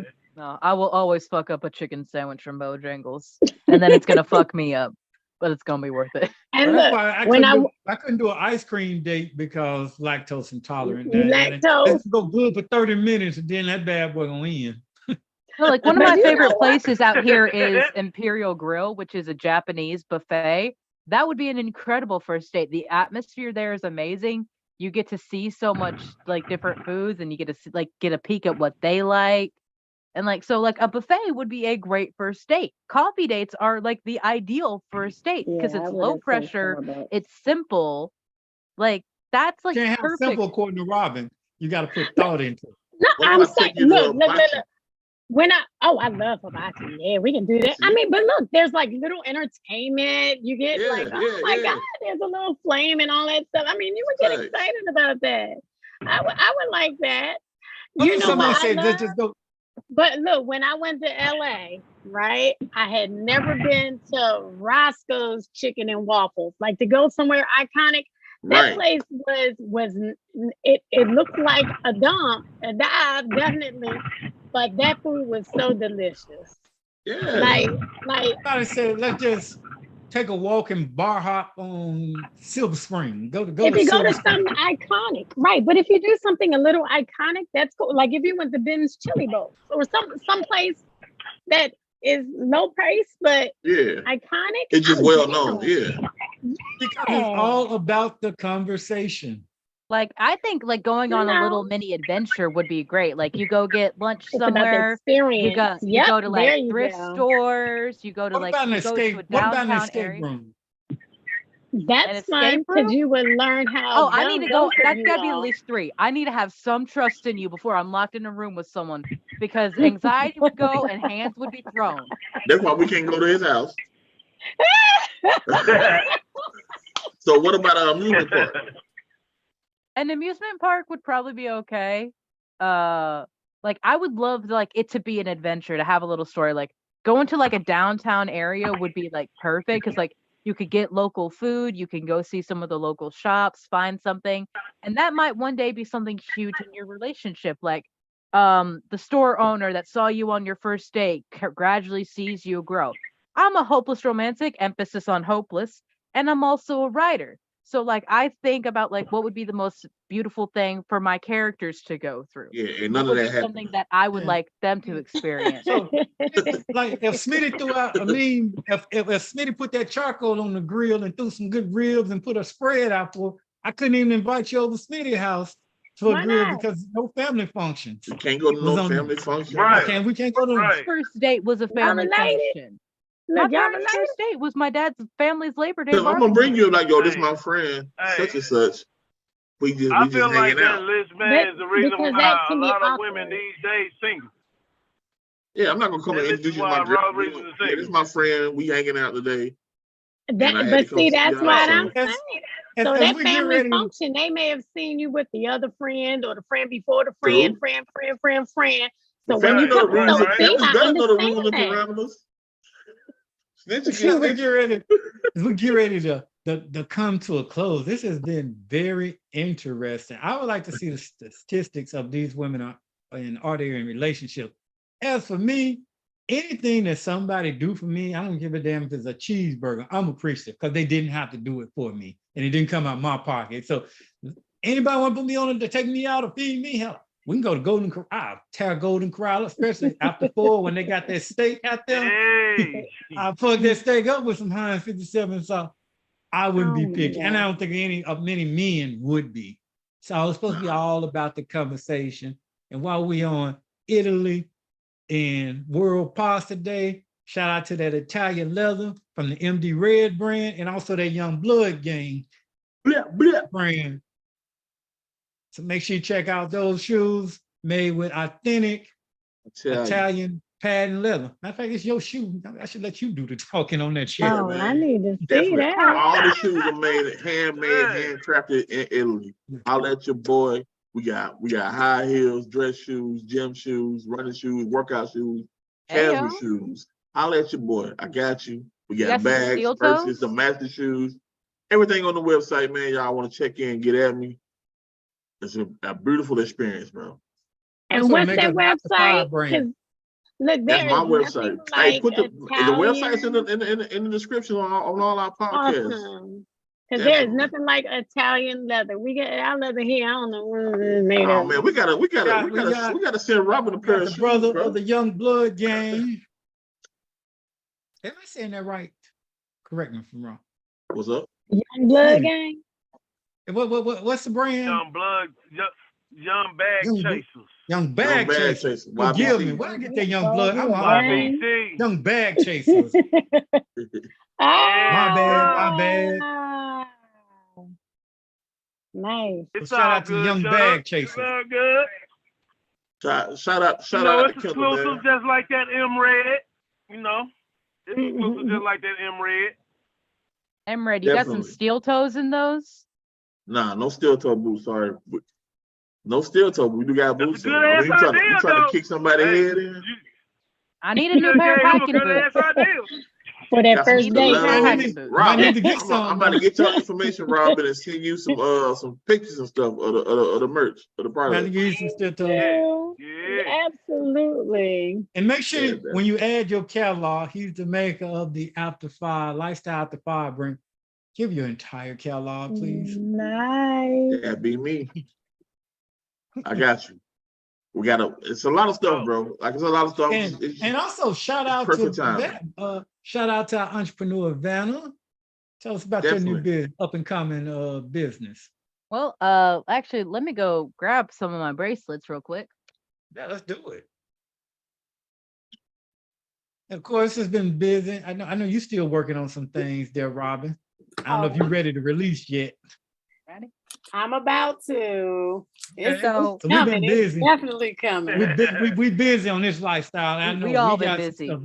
funny. No, I will always fuck up a chicken sandwich from Bojangles, and then it's gonna fuck me up, but it's gonna be worth it. And That's look, why I when couldn't do an ice cream date because lactose intolerant. Lactose. Let's go good for 30 minutes and then that bad boy gonna end. No, like one of But my you know favorite what? places out here is Imperial Grill, which is a Japanese buffet. That would be an incredible first date. The atmosphere there is amazing. You get to see so much like different foods, and you get to see, like get a peek at what they like. And like so, like a buffet would be a great first date. Coffee dates are like the ideal first date because Yeah, I it's would've low said pressure, Starbucks. it's simple. Like that's like Can't have perfect. simple according to Robin. You got to put thought into it. No, What I'm if I saying, take you to a look. hibachi? When I love hibachi. Yeah, we can do that. I See? mean, but look, there's like little entertainment. You get Yeah, like, oh my yeah. God, there's a little flame and all that stuff. I mean, you would get Right. excited about that. I would like that. What You if know somebody what I said, love? let's just go? But look, when I went to LA, right, I had never been to Roscoe's Chicken and Waffles. Like to go somewhere iconic. That Right. place it looked like a dump, a dive, definitely. But that food was so delicious. Yeah. Like Somebody said, let's just take a walk and bar hop on Silver Spring. Go if to you go Silver to Spring. something iconic, right? But if you do something a little iconic, that's cool. Like if you went to Ben's Chili Bowl or some place that is low price but Yeah. iconic, It's just I'm well down. known. Yeah. Because it's all about the conversation. Like, I think like going on a No. little mini adventure would be great. Like you go get lunch It's about the somewhere, experience. you Yep, go to there like you thrift go. stores, you go to What like about an you go to a escape? What about an downtown escape area. room? An That's escape fun because room? you would learn how Oh, I need dumb to go. both of That's you gotta be at are. least 3. I need to have some trust in you before I'm locked in a room with someone because anxiety would go and hands would be thrown. That's why we can't go to his house. So what about an amusement park? An amusement park would probably be okay. Like I would love like it to be an adventure, to have a little story. Like going to like a downtown area would be like perfect because like you could get local food, you can go see some of the local shops, find something, and that might one day be something huge in your relationship. Like the store owner that saw you on your first date gradually sees you grow. I'm a hopeless romantic, emphasis on hopeless, and I'm also a writer. So like I think about like what would be the most beautiful thing for my characters to go through. Yeah, and What none of would that be happened. something that I would Yeah. like them to experience? So, like, if Smitty threw out, I mean, if Smitty put that charcoal on the grill and threw some good ribs and put a spread out for, I couldn't even invite you over to Smitty's house to a Why grill not? because no family functions. You can't go to Was no on- family function. Right. We can't go to. Right. First date was a Y'all family related? function. My Look, y'all very related? first date was my dad's family's Labor Day I'm gonna barbecue. bring you like, yo, this Hey. my friend, Hey. such and such. We just I feel like hanging that out. list, man, is the reason because why that a can be lot of women awkward. these days single. Yeah, I'm not gonna come And and this introduce is you to my why girl. Rob reason to Yeah, say this is my friend. We hanging out today. And I had But to come see, see that's y'all, what so- I'm As- saying. as- So as that we get family ready- function, they may have seen you with the other friend or the friend before the True. friend. So The when family you know the come, rules. so right. see, Families I better know the rules understand and that. parameters. Snitch As we again. get ready, as we get ready to come to a close, this has been very interesting. I would like to see the statistics of these women are they in relationship. As for me, anything that somebody do for me, I don't give a damn if it's a cheeseburger. I'm appreciative because they didn't have to do it for me and it didn't come out of my pocket. So anybody want to put me on it to take me out or feed me, hell, we can go to Golden Corral. I'll tear Golden Corral, especially after 4 when they got that steak out there. Hey. I'll plug that steak up with some Heinz 57 sauce. I wouldn't Oh be my picky. And I God. don't think many men would be. So it's supposed to be all about the conversation. And while we on Italy and World Pasta Day, shout out to that Italian leather from the MD Red brand and also that Young Blood Gang Blah, blah. brand. So make sure you check out those shoes made with authentic Italian patent leather. Matter of fact, it's your shoe. I should let you do the talking on that shit. Yeah, Oh, I man. need to see Definitely. that. All the shoes are made, handmade, handcrafted in Italy. I'll let your boy. We got high heels, dress shoes, gym shoes, running shoes, workout shoes, casual Heyo. shoes. I'll let your boy. I got you. We You got got some bags, steel purses, toes? some master shoes, everything on the website, man. Y'all want to check in, get at me. It's a beautiful experience, bro. And Also what's make that us an After5 website? brand. 'Cause look, That's there my is website. nothing Hey, like put the website's in Italian. in the description on all our podcasts. Awesome. Because there is Definitely. nothing like Italian leather. We get our leather here. I don't know what it is made Oh of. man, we gotta send Robin a We pair got of the shoes, brother bro. of the Young Blood Gang. Am I saying that right? Correct me if I'm wrong. What's up? Young Blood Smitty. Gang. And what's the brand? Young blood, young bag Young- chasers. Young Bag Bag Chaser. Chaser, Forgive me. YBC. Where I get that Young Blood? I'm Blood horrible. Gang. YBC. Young Bag Chasers. My bad. Ah, nice. It's Shout all out to good, Young Chuck. Bag It's Chasers. all good. Shout out You know, to it's Killer, exclusive man. just like that M-Red. You know, it's exclusive just like that M-Red. Emred, you got some Definitely. steel toes in those? Nah, no steel toe boots. Sorry, no steel toe. We do got That's a boots. good on. I ass mean, you trying idea, to though. kick somebody's Hey, head in? you I need a new just pair of gave him a hiking good ass boots. idea. For that Got some first date, Pair of huh? hiking boots. Robin, Might need to get I'm some, about to though. get your information, Robin, and send you some pictures and stuff of the merch of the Got to product. give you some steel toes. Yeah. Absolutely. And make sure Yeah, when you add your catalog, he's the maker of the After5 Lifestyle After5 brand. Give your entire catalog, please. Nice. That be me. I got you. It's a lot of stuff, bro. Like it's a lot of stuff. And also shout out perfect to timing. shout out to our entrepreneur Vanna. Tell us about your new Definitely. up and coming business. Well, actually, let me go grab some of my bracelets real quick. Yeah, let's do it. Of course, it's been busy. I know you're still working on some things there, Robin. I don't know if you're ready to release yet. Ready? I'm about to. It's, So- it's So we've coming. been It's busy. definitely coming. We busy on this lifestyle. I know We all we been got some busy. stuff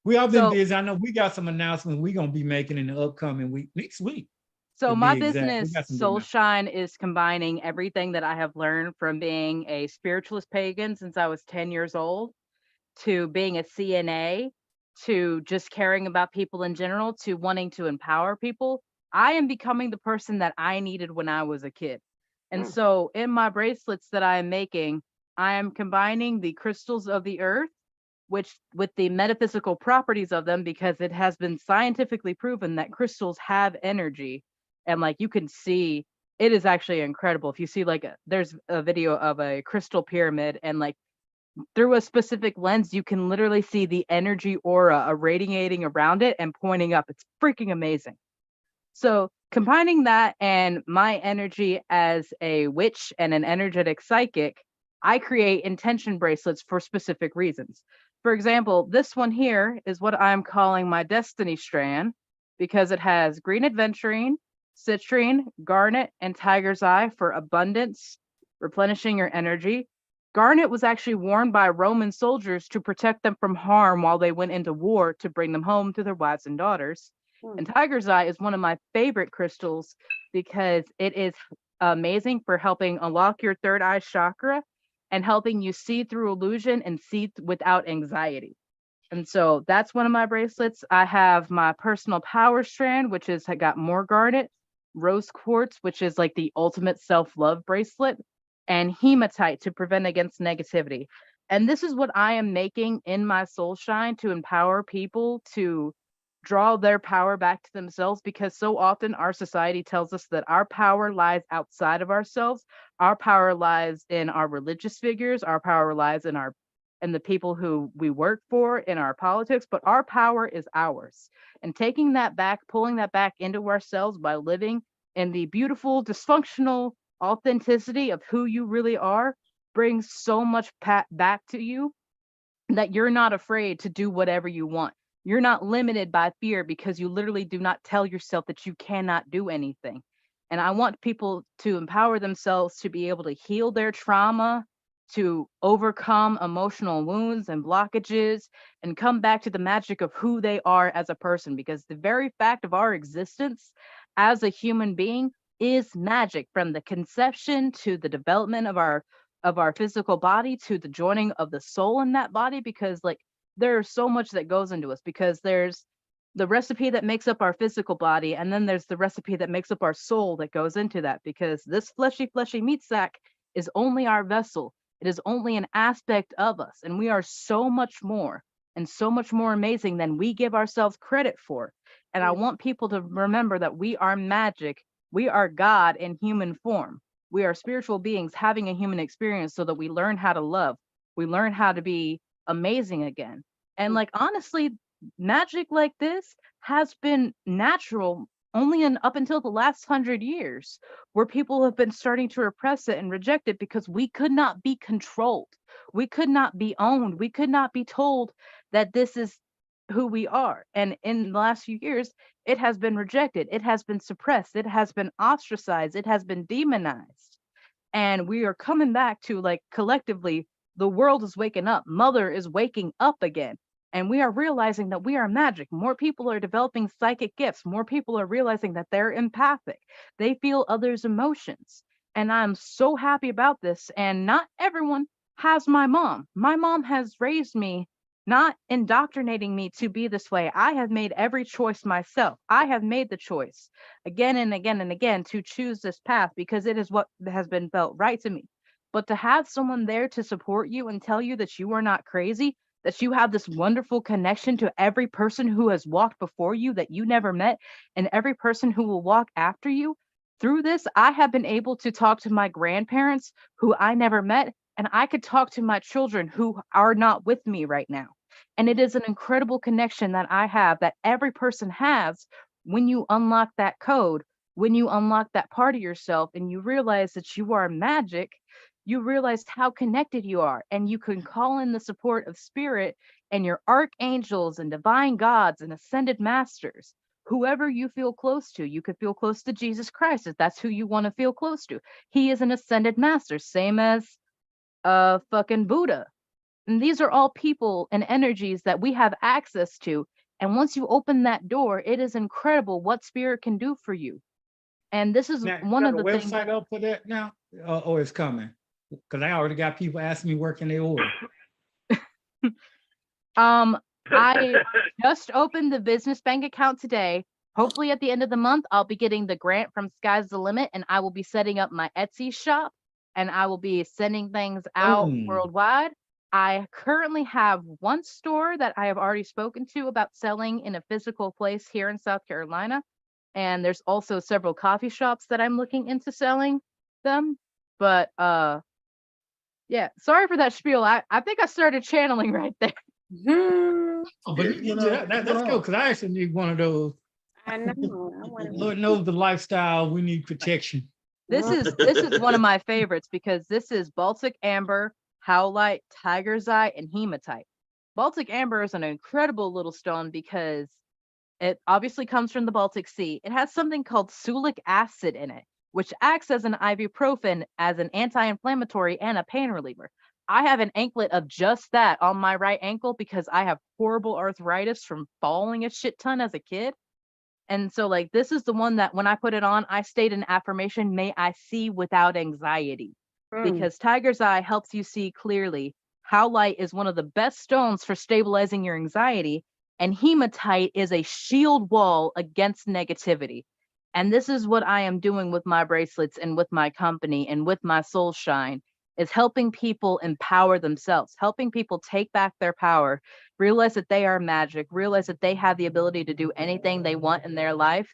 we all been So- busy. I know we got some announcements we're gonna be making in the upcoming week, next week. So to my be exact. We business, got some big Soul announcements. Shine, is combining everything that I have learned from being a spiritualist pagan since I was 10 years old, to being a CNA, to just caring about people in general, to wanting to empower people. I am becoming the person that I needed when I was a kid. And so in my bracelets that I am making, I am combining the crystals of the earth, which with the metaphysical properties of them, because it has been scientifically proven that crystals have energy. And like you can see, it is actually incredible. If you see like there's a video of a crystal pyramid, and like through a specific lens, you can literally see the energy aura irradiating around it and pointing up. It's freaking amazing. So combining that and my energy as a witch and an energetic psychic, I create intention bracelets for specific reasons. For example, this one here is what I'm calling my destiny strand, because it has green aventurine, citrine, garnet, and tiger's eye for abundance, replenishing your energy. Garnet was actually worn by Roman soldiers to protect them from harm while they went into war to bring them home to their wives and daughters. And tiger's eye is one of my favorite crystals because it is amazing for helping unlock your third eye chakra and helping you see through illusion and see without anxiety. And so that's one of my bracelets. I have my personal power strand, which is I got more garnet, rose quartz, which is like the ultimate self-love bracelet, and hematite to prevent against negativity. And this is what I am making in my soul shine to empower people to draw their power back to themselves, because so often our society tells us that our power lies outside of ourselves. Our power lies in our religious figures, our power lies in our and the people who we work for, in our politics, but our power is ours. And taking that back, pulling that back into ourselves by living in the beautiful dysfunctional authenticity of who you really are brings so much back to you that you're not afraid to do whatever you want. You're not limited by fear because you literally do not tell yourself that you cannot do anything. And I want people to empower themselves to be able to heal their trauma, to overcome emotional wounds and blockages, and come back to the magic of who they are as a person. Because the very fact of our existence as a human being is magic, from the conception to the development of our physical body to the joining of the soul in that body. Because like there's so much that goes into us, because there's the recipe that makes up our physical body, and then there's the recipe that makes up our soul that goes into that. Because this fleshy meat sack is only our vessel. It is only an aspect of us, and we are so much more and so much more amazing than we give ourselves credit for. And I want people to remember that we are magic. We are God in human form. We are spiritual beings having a human experience so that we learn how to love. We learn how to be amazing again. And like honestly, magic like this has been natural only in up until the last 100 years, where people have been starting to repress it and reject it because we could not be controlled. We could not be owned. We could not be told that this is who we are. And in the last few years, it has been rejected. It has been suppressed. It has been ostracized. It has been demonized. And we are coming back to like collectively, the world is waking up. Mother is waking up again. And we are realizing that we are magic. More people are developing psychic gifts. More people are realizing that they're empathic. They feel others' emotions. And I'm so happy about this. And not everyone has my mom. My mom has raised me, not indoctrinating me to be this way. I have made every choice myself. I have made the choice again and again and again to choose this path because it is what has been felt right to me. But to have someone there to support you and tell you that you are not crazy, that you have this wonderful connection to every person who has walked before you that you never met, and every person who will walk after you. Through this, I have been able to talk to my grandparents who I never met, and I could talk to my children who are not with me right now. And it is an incredible connection that I have, that every person has when you unlock that code when you unlock that part of yourself and you realize that you are magic, you realize how connected you are, and you can call in the support of spirit and your archangels and divine gods and ascended masters. Whoever you feel close to, you could feel close to Jesus Christ if that's who you want to feel close to. He is an ascended master, same as fucking Buddha. And these are all people and energies that we have access to. And once you open that door, it is incredible what spirit can do for you. And this is Now, you one got of a the things. website up for that now, or it's coming? Because I already got people asking me where can they order. I just opened the business bank account today. Hopefully at the end of the month, I'll be getting the grant from Sky's the Limit, and I will be setting up my Etsy shop, and I will be sending things out worldwide. I currently have one store that I have already spoken to about selling in a physical place here in South Carolina. And there's also several coffee shops that I'm looking into selling them. But yeah, sorry for that spiel. I think I started channeling right there. Oh, but that's good, because I actually need one of those. I know. I want Lord knows the lifestyle, we need protection. This is one of my favorites because this is Baltic Amber, Howlite, Tiger's Eye, and Hematite. Baltic Amber is an incredible little stone because it obviously comes from the Baltic Sea. It has something called sulic acid in it, which acts as an ibuprofen, as an anti-inflammatory, and a pain reliever. I have an anklet of just that on my right ankle because I have horrible arthritis from falling a shit ton as a kid. And so, like, this is the one that when I put it on, I state an affirmation, may I see without anxiety. Because Tiger's Eye helps you see clearly. Howlite is one of the best stones for stabilizing your anxiety. And hematite is a shield wall against negativity. And this is what I am doing with my bracelets and with my company and with my soul shine, is helping people empower themselves, helping people take back their power, realize that they are magic, realize that they have the ability to do anything they want in their life.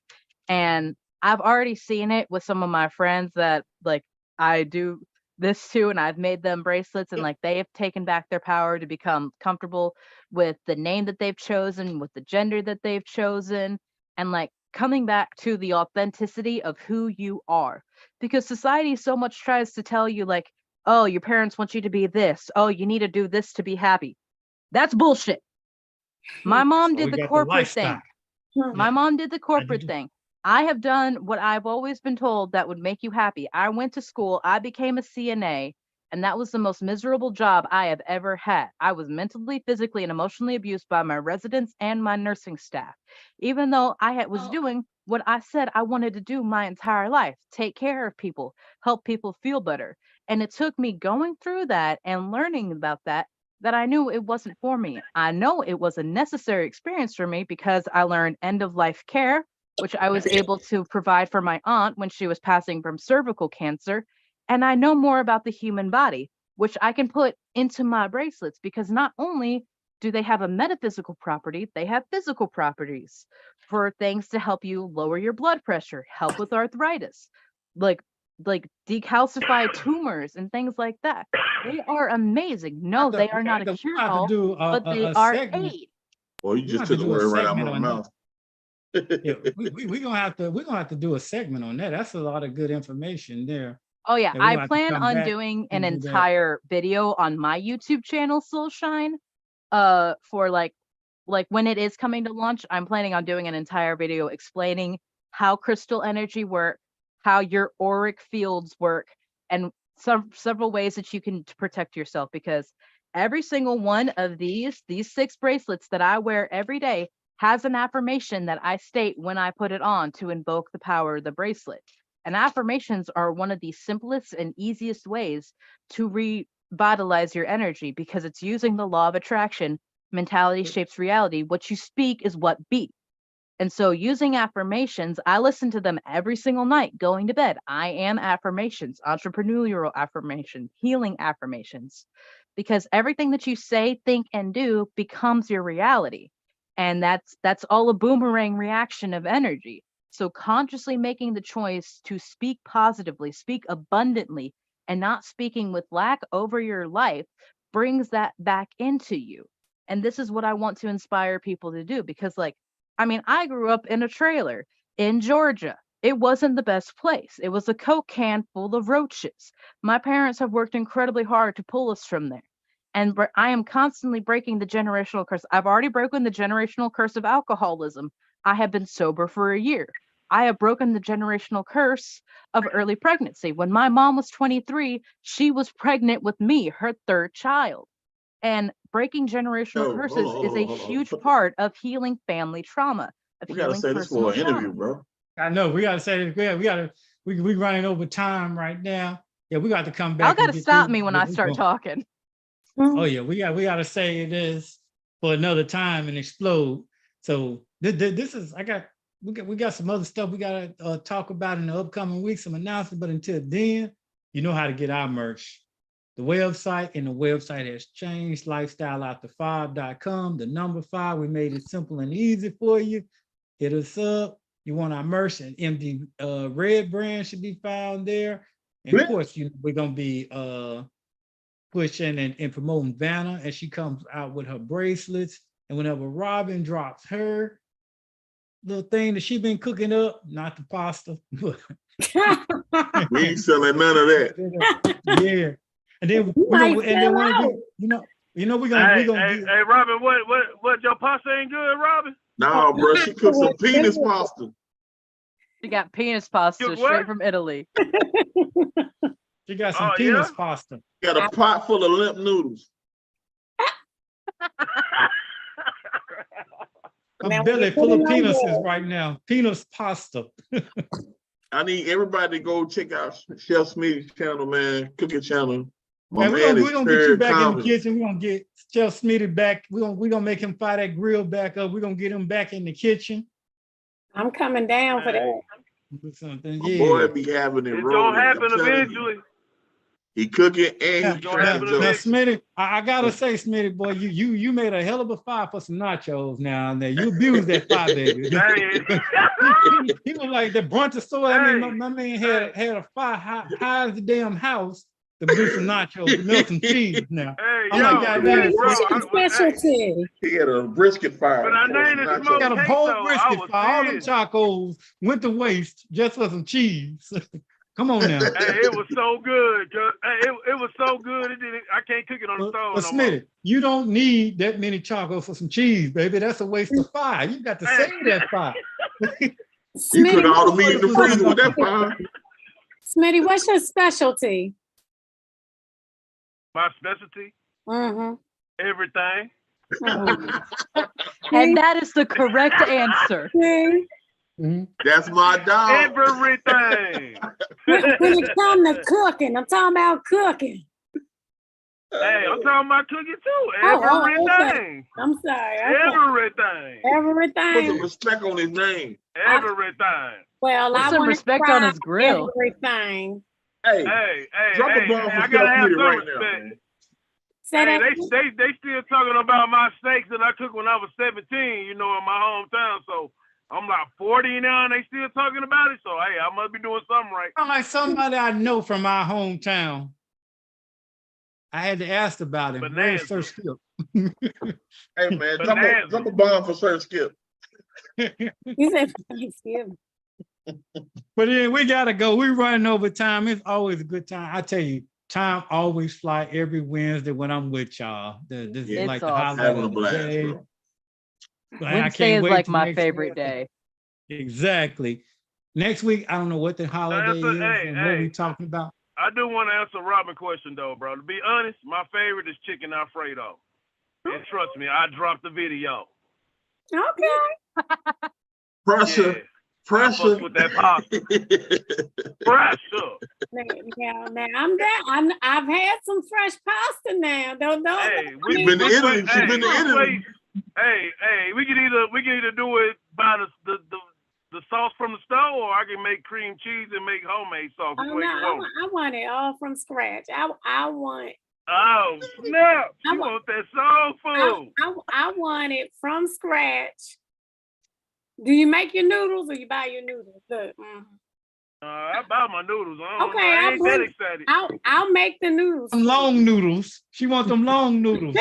And I've already seen it with some of my friends that like I do this too, and I've made them bracelets, and like they have taken back their power to become comfortable with the name that they've chosen, with the gender that they've chosen, and like coming back to the authenticity of who you are. Because society so much tries to tell you like, oh, your parents want you to be this. Oh, you need to do this to be happy. That's bullshit. My mom did the corporate thing. My mom did the corporate thing. I have done what I've always been told that would make you happy. I went to school, I became a CNA, and that was the most miserable job I have ever had. I was mentally, physically, and emotionally abused by my residents and my nursing staff, even though I was doing what I said I wanted to do my entire life, take care of people, help people feel better. And it took me going through that and learning about that I knew it wasn't for me. I know it was a necessary experience for me because I learned end of life care, which I was able to provide for my aunt when she was passing from cervical cancer. And I know more about the human body, which I can put into my bracelets because not only do they have a metaphysical property, they have physical properties for things to help you lower your blood pressure, help with arthritis, like decalcify tumors and things like that. They are amazing. No, they are not a cure-all, but they are aid. Well, you just took the word right out of my mouth. Yeah, we're gonna have to do a segment on that. That's a lot of good information there. Oh yeah, I plan on doing an entire video on my YouTube channel, Soulshine. For like when it is coming to launch, I'm planning on doing an entire video explaining how crystal energy work, how your auric fields work, and several ways that you can protect yourself, because every single one of these 6 bracelets that I wear every day has an affirmation that I state when I put it on to invoke the power of the bracelet. And affirmations are one of the simplest and easiest ways to revitalize your energy, because it's using the law of attraction. Mentality shapes reality. What you speak is what be. And so using affirmations, I listen to them every single night going to bed. I am affirmations, entrepreneurial affirmation, healing affirmations, because everything that you say, think, and do becomes your reality. And that's all a boomerang reaction of energy. So consciously making the choice to speak positively, speak abundantly, and not speaking with lack over your life brings that back into you. And this is what I want to inspire people to do, because like, I mean, I grew up in a trailer in Georgia. It wasn't the best place. It was a Coke can full of roaches. My parents have worked incredibly hard to pull us from there. And I am constantly breaking the generational curse. I've already broken the generational curse of alcoholism. I have been sober for a year. I have broken the generational curse of early pregnancy. When my mom was 23, she was pregnant with me, her third child. And breaking generational Yo, curses is a hold on. huge part of healing family trauma, of We gotta healing say this personal for an interview, trauma. bro. I know we gotta say this. We running over time right now. Yeah, we got to come Y'all back. gotta stop me when I start talking. Oh yeah, we gotta say this for another time and explode. So this is we got some other stuff we gotta talk about in the upcoming weeks, some announcements. But until then, you know how to get our merch. The website has changed, lifestyleafter5.com, the number 5. We made it simple and easy for you. Hit us up. You want our merch, and MD Red brand should be found there. And of course, we're gonna be pushing and promoting Vanna as she comes out with her bracelets. And whenever Robin drops her little thing that she's been cooking up, not the pasta. We ain't selling none of that. Yeah. And then we're gonna Hey, Robin, what your pasta ain't good, Robin? Nah, bro, she cooked some penis pasta. She got penis pasta straight from Italy. She got some penis pasta. Got a pot full of limp noodles. My belly full of penises right now. Penis pasta. I need everybody to go check out Chef Smitty's channel, man. Cooking channel. Man, we're gonna get you back in the kitchen. We're gonna get Chef Smitty back. We're gonna make him fire that grill back up. We're gonna get him back in the kitchen. I'm coming down for that. Do something. My boy be having it. It's gonna happen eventually. He cooking and he now, Smitty, I gotta say, Smitty, boy, you made a hell of a fire for some nachos now and then. You abused that fire, baby. He was like the brunt of soil. I mean, my man had a fire high as the damn house to do some nachos, to melt some cheese now. I'm like, goddamn, specialty. He had a brisket fire. But I named it He got a whole brisket fire. All them tacos went to waste just for some cheese. Come on now. Hey, it was so good. Hey, it was so good. I can't cook it on the stove. But Smitty, you don't need that many chocolates for some cheese, baby. That's a waste of fire. You got to save that fire. You put all the meat in the freezer with that fire. Smitty, what's your specialty? My specialty? Mm-hmm. Everything. And that is the correct answer. That's my dog. Everything. When it comes to cooking, I'm talking about cooking. Hey, I'm talking about cooking too. Everything. Okay. I'm sorry. Everything. Put some respect on his name. Everything. Well, Put some respect on his grill. Everything. Hey, drop a bomb for Chef Smitty right now. Hey, they still talking about my steaks that I cooked when I was 17, you know, in my hometown. So I'm like 40 now and they still talking about it. So hey, I must be doing something right. I'm like somebody I know from my hometown. I had to ask about him. Where's Sir Skip? Hey man, drop a bomb for Sir Skip. You said Thanksgiving. But then we gotta go. We're running over time. It's always a good time. I tell you, time always fly every Wednesday when I'm with y'all. This is like the highlight of the day. Wednesday is like my favorite day. Exactly. Next week, I don't know what the holiday is and what we talking about. I do want to answer Robin's question though, bro. To be honest, my favorite is chicken Alfredo. And trust me, I dropped the video. Okay. Pressure. Yeah. Pressure. With that pasta. Pressure. Now I'm there. I've had some fresh pasta now. Don't know. Hey, She's been to Italy. She's been to Italy. Hey, we can either do it by the sauce from the store, or I can make cream cheese and make homemade sauce. Oh, no, I want it all from scratch. I want. Oh snap! You want that soul food? I want it from scratch. Do you make your noodles or you buy your noodles? I buy my noodles. I ain't that excited. I'll make the noodles. Some long noodles. She wants them long noodles.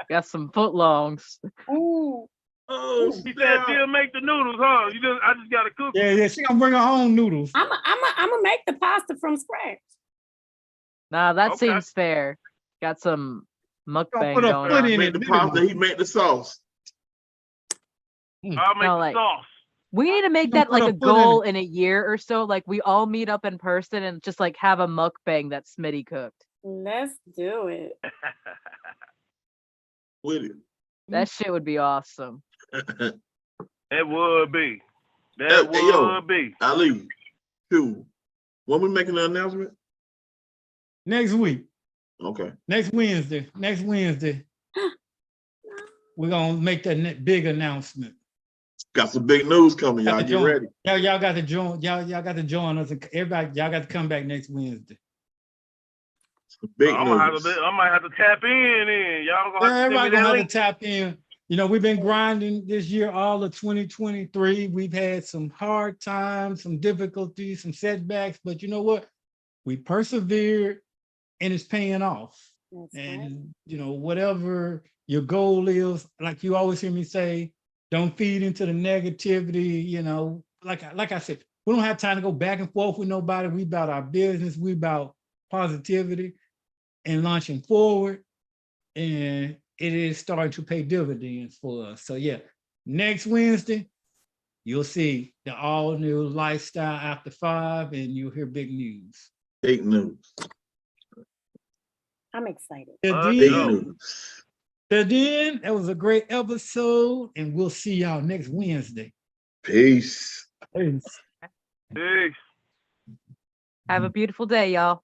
Got some footlongs. Ooh. Oh Oh, He said snap. she'll make the noodles, huh? I just gotta cook. Yeah, she gonna bring her own noodles. I'm gonna make the pasta from scratch. Nah, that Okay. seems fair. Got some mukbang put a going foot on. in Make it. the literally. pasta, he make the sauce. I'll make No, the like- sauce. We need to make gonna that put like a a foot in goal in a year or so. Like we all meet up in person and just like have a mukbang that Smitty cooked. Let's do it. With it. That shit would be awesome. It would be. That Hey, would yo. be. Ali, two. When we making the announcement? Next week. Okay. Next Wednesday. We're gonna make that big announcement. Got some big news coming, y'all. Got to Get join. ready. Y'all got to join. Y'all got to join us. Everybody, y'all got to come back next Wednesday. Some big I news. might have to tap in. Y'all gonna have to send me Everybody that gonna have link. to tap in. You know, we've been grinding this year, all of 2023. We've had some hard times, some difficulties, some setbacks, but you know what? We persevered and it's paying off. That's right. And you know, whatever your goal is, like you always hear me say, don't feed into the negativity. You know, like I said, we don't have time to go back and forth with nobody. We about our business. We about positivity and launching forward. And it is starting to pay dividends for us. So yeah, next Wednesday, you'll see the all new lifestyle after 5, and you'll hear big news. Big news. I'm excited. Big news. Till then, that was a great episode, and we'll see y'all next Wednesday. Peace. Peace. Peace. Have a beautiful day, y'all.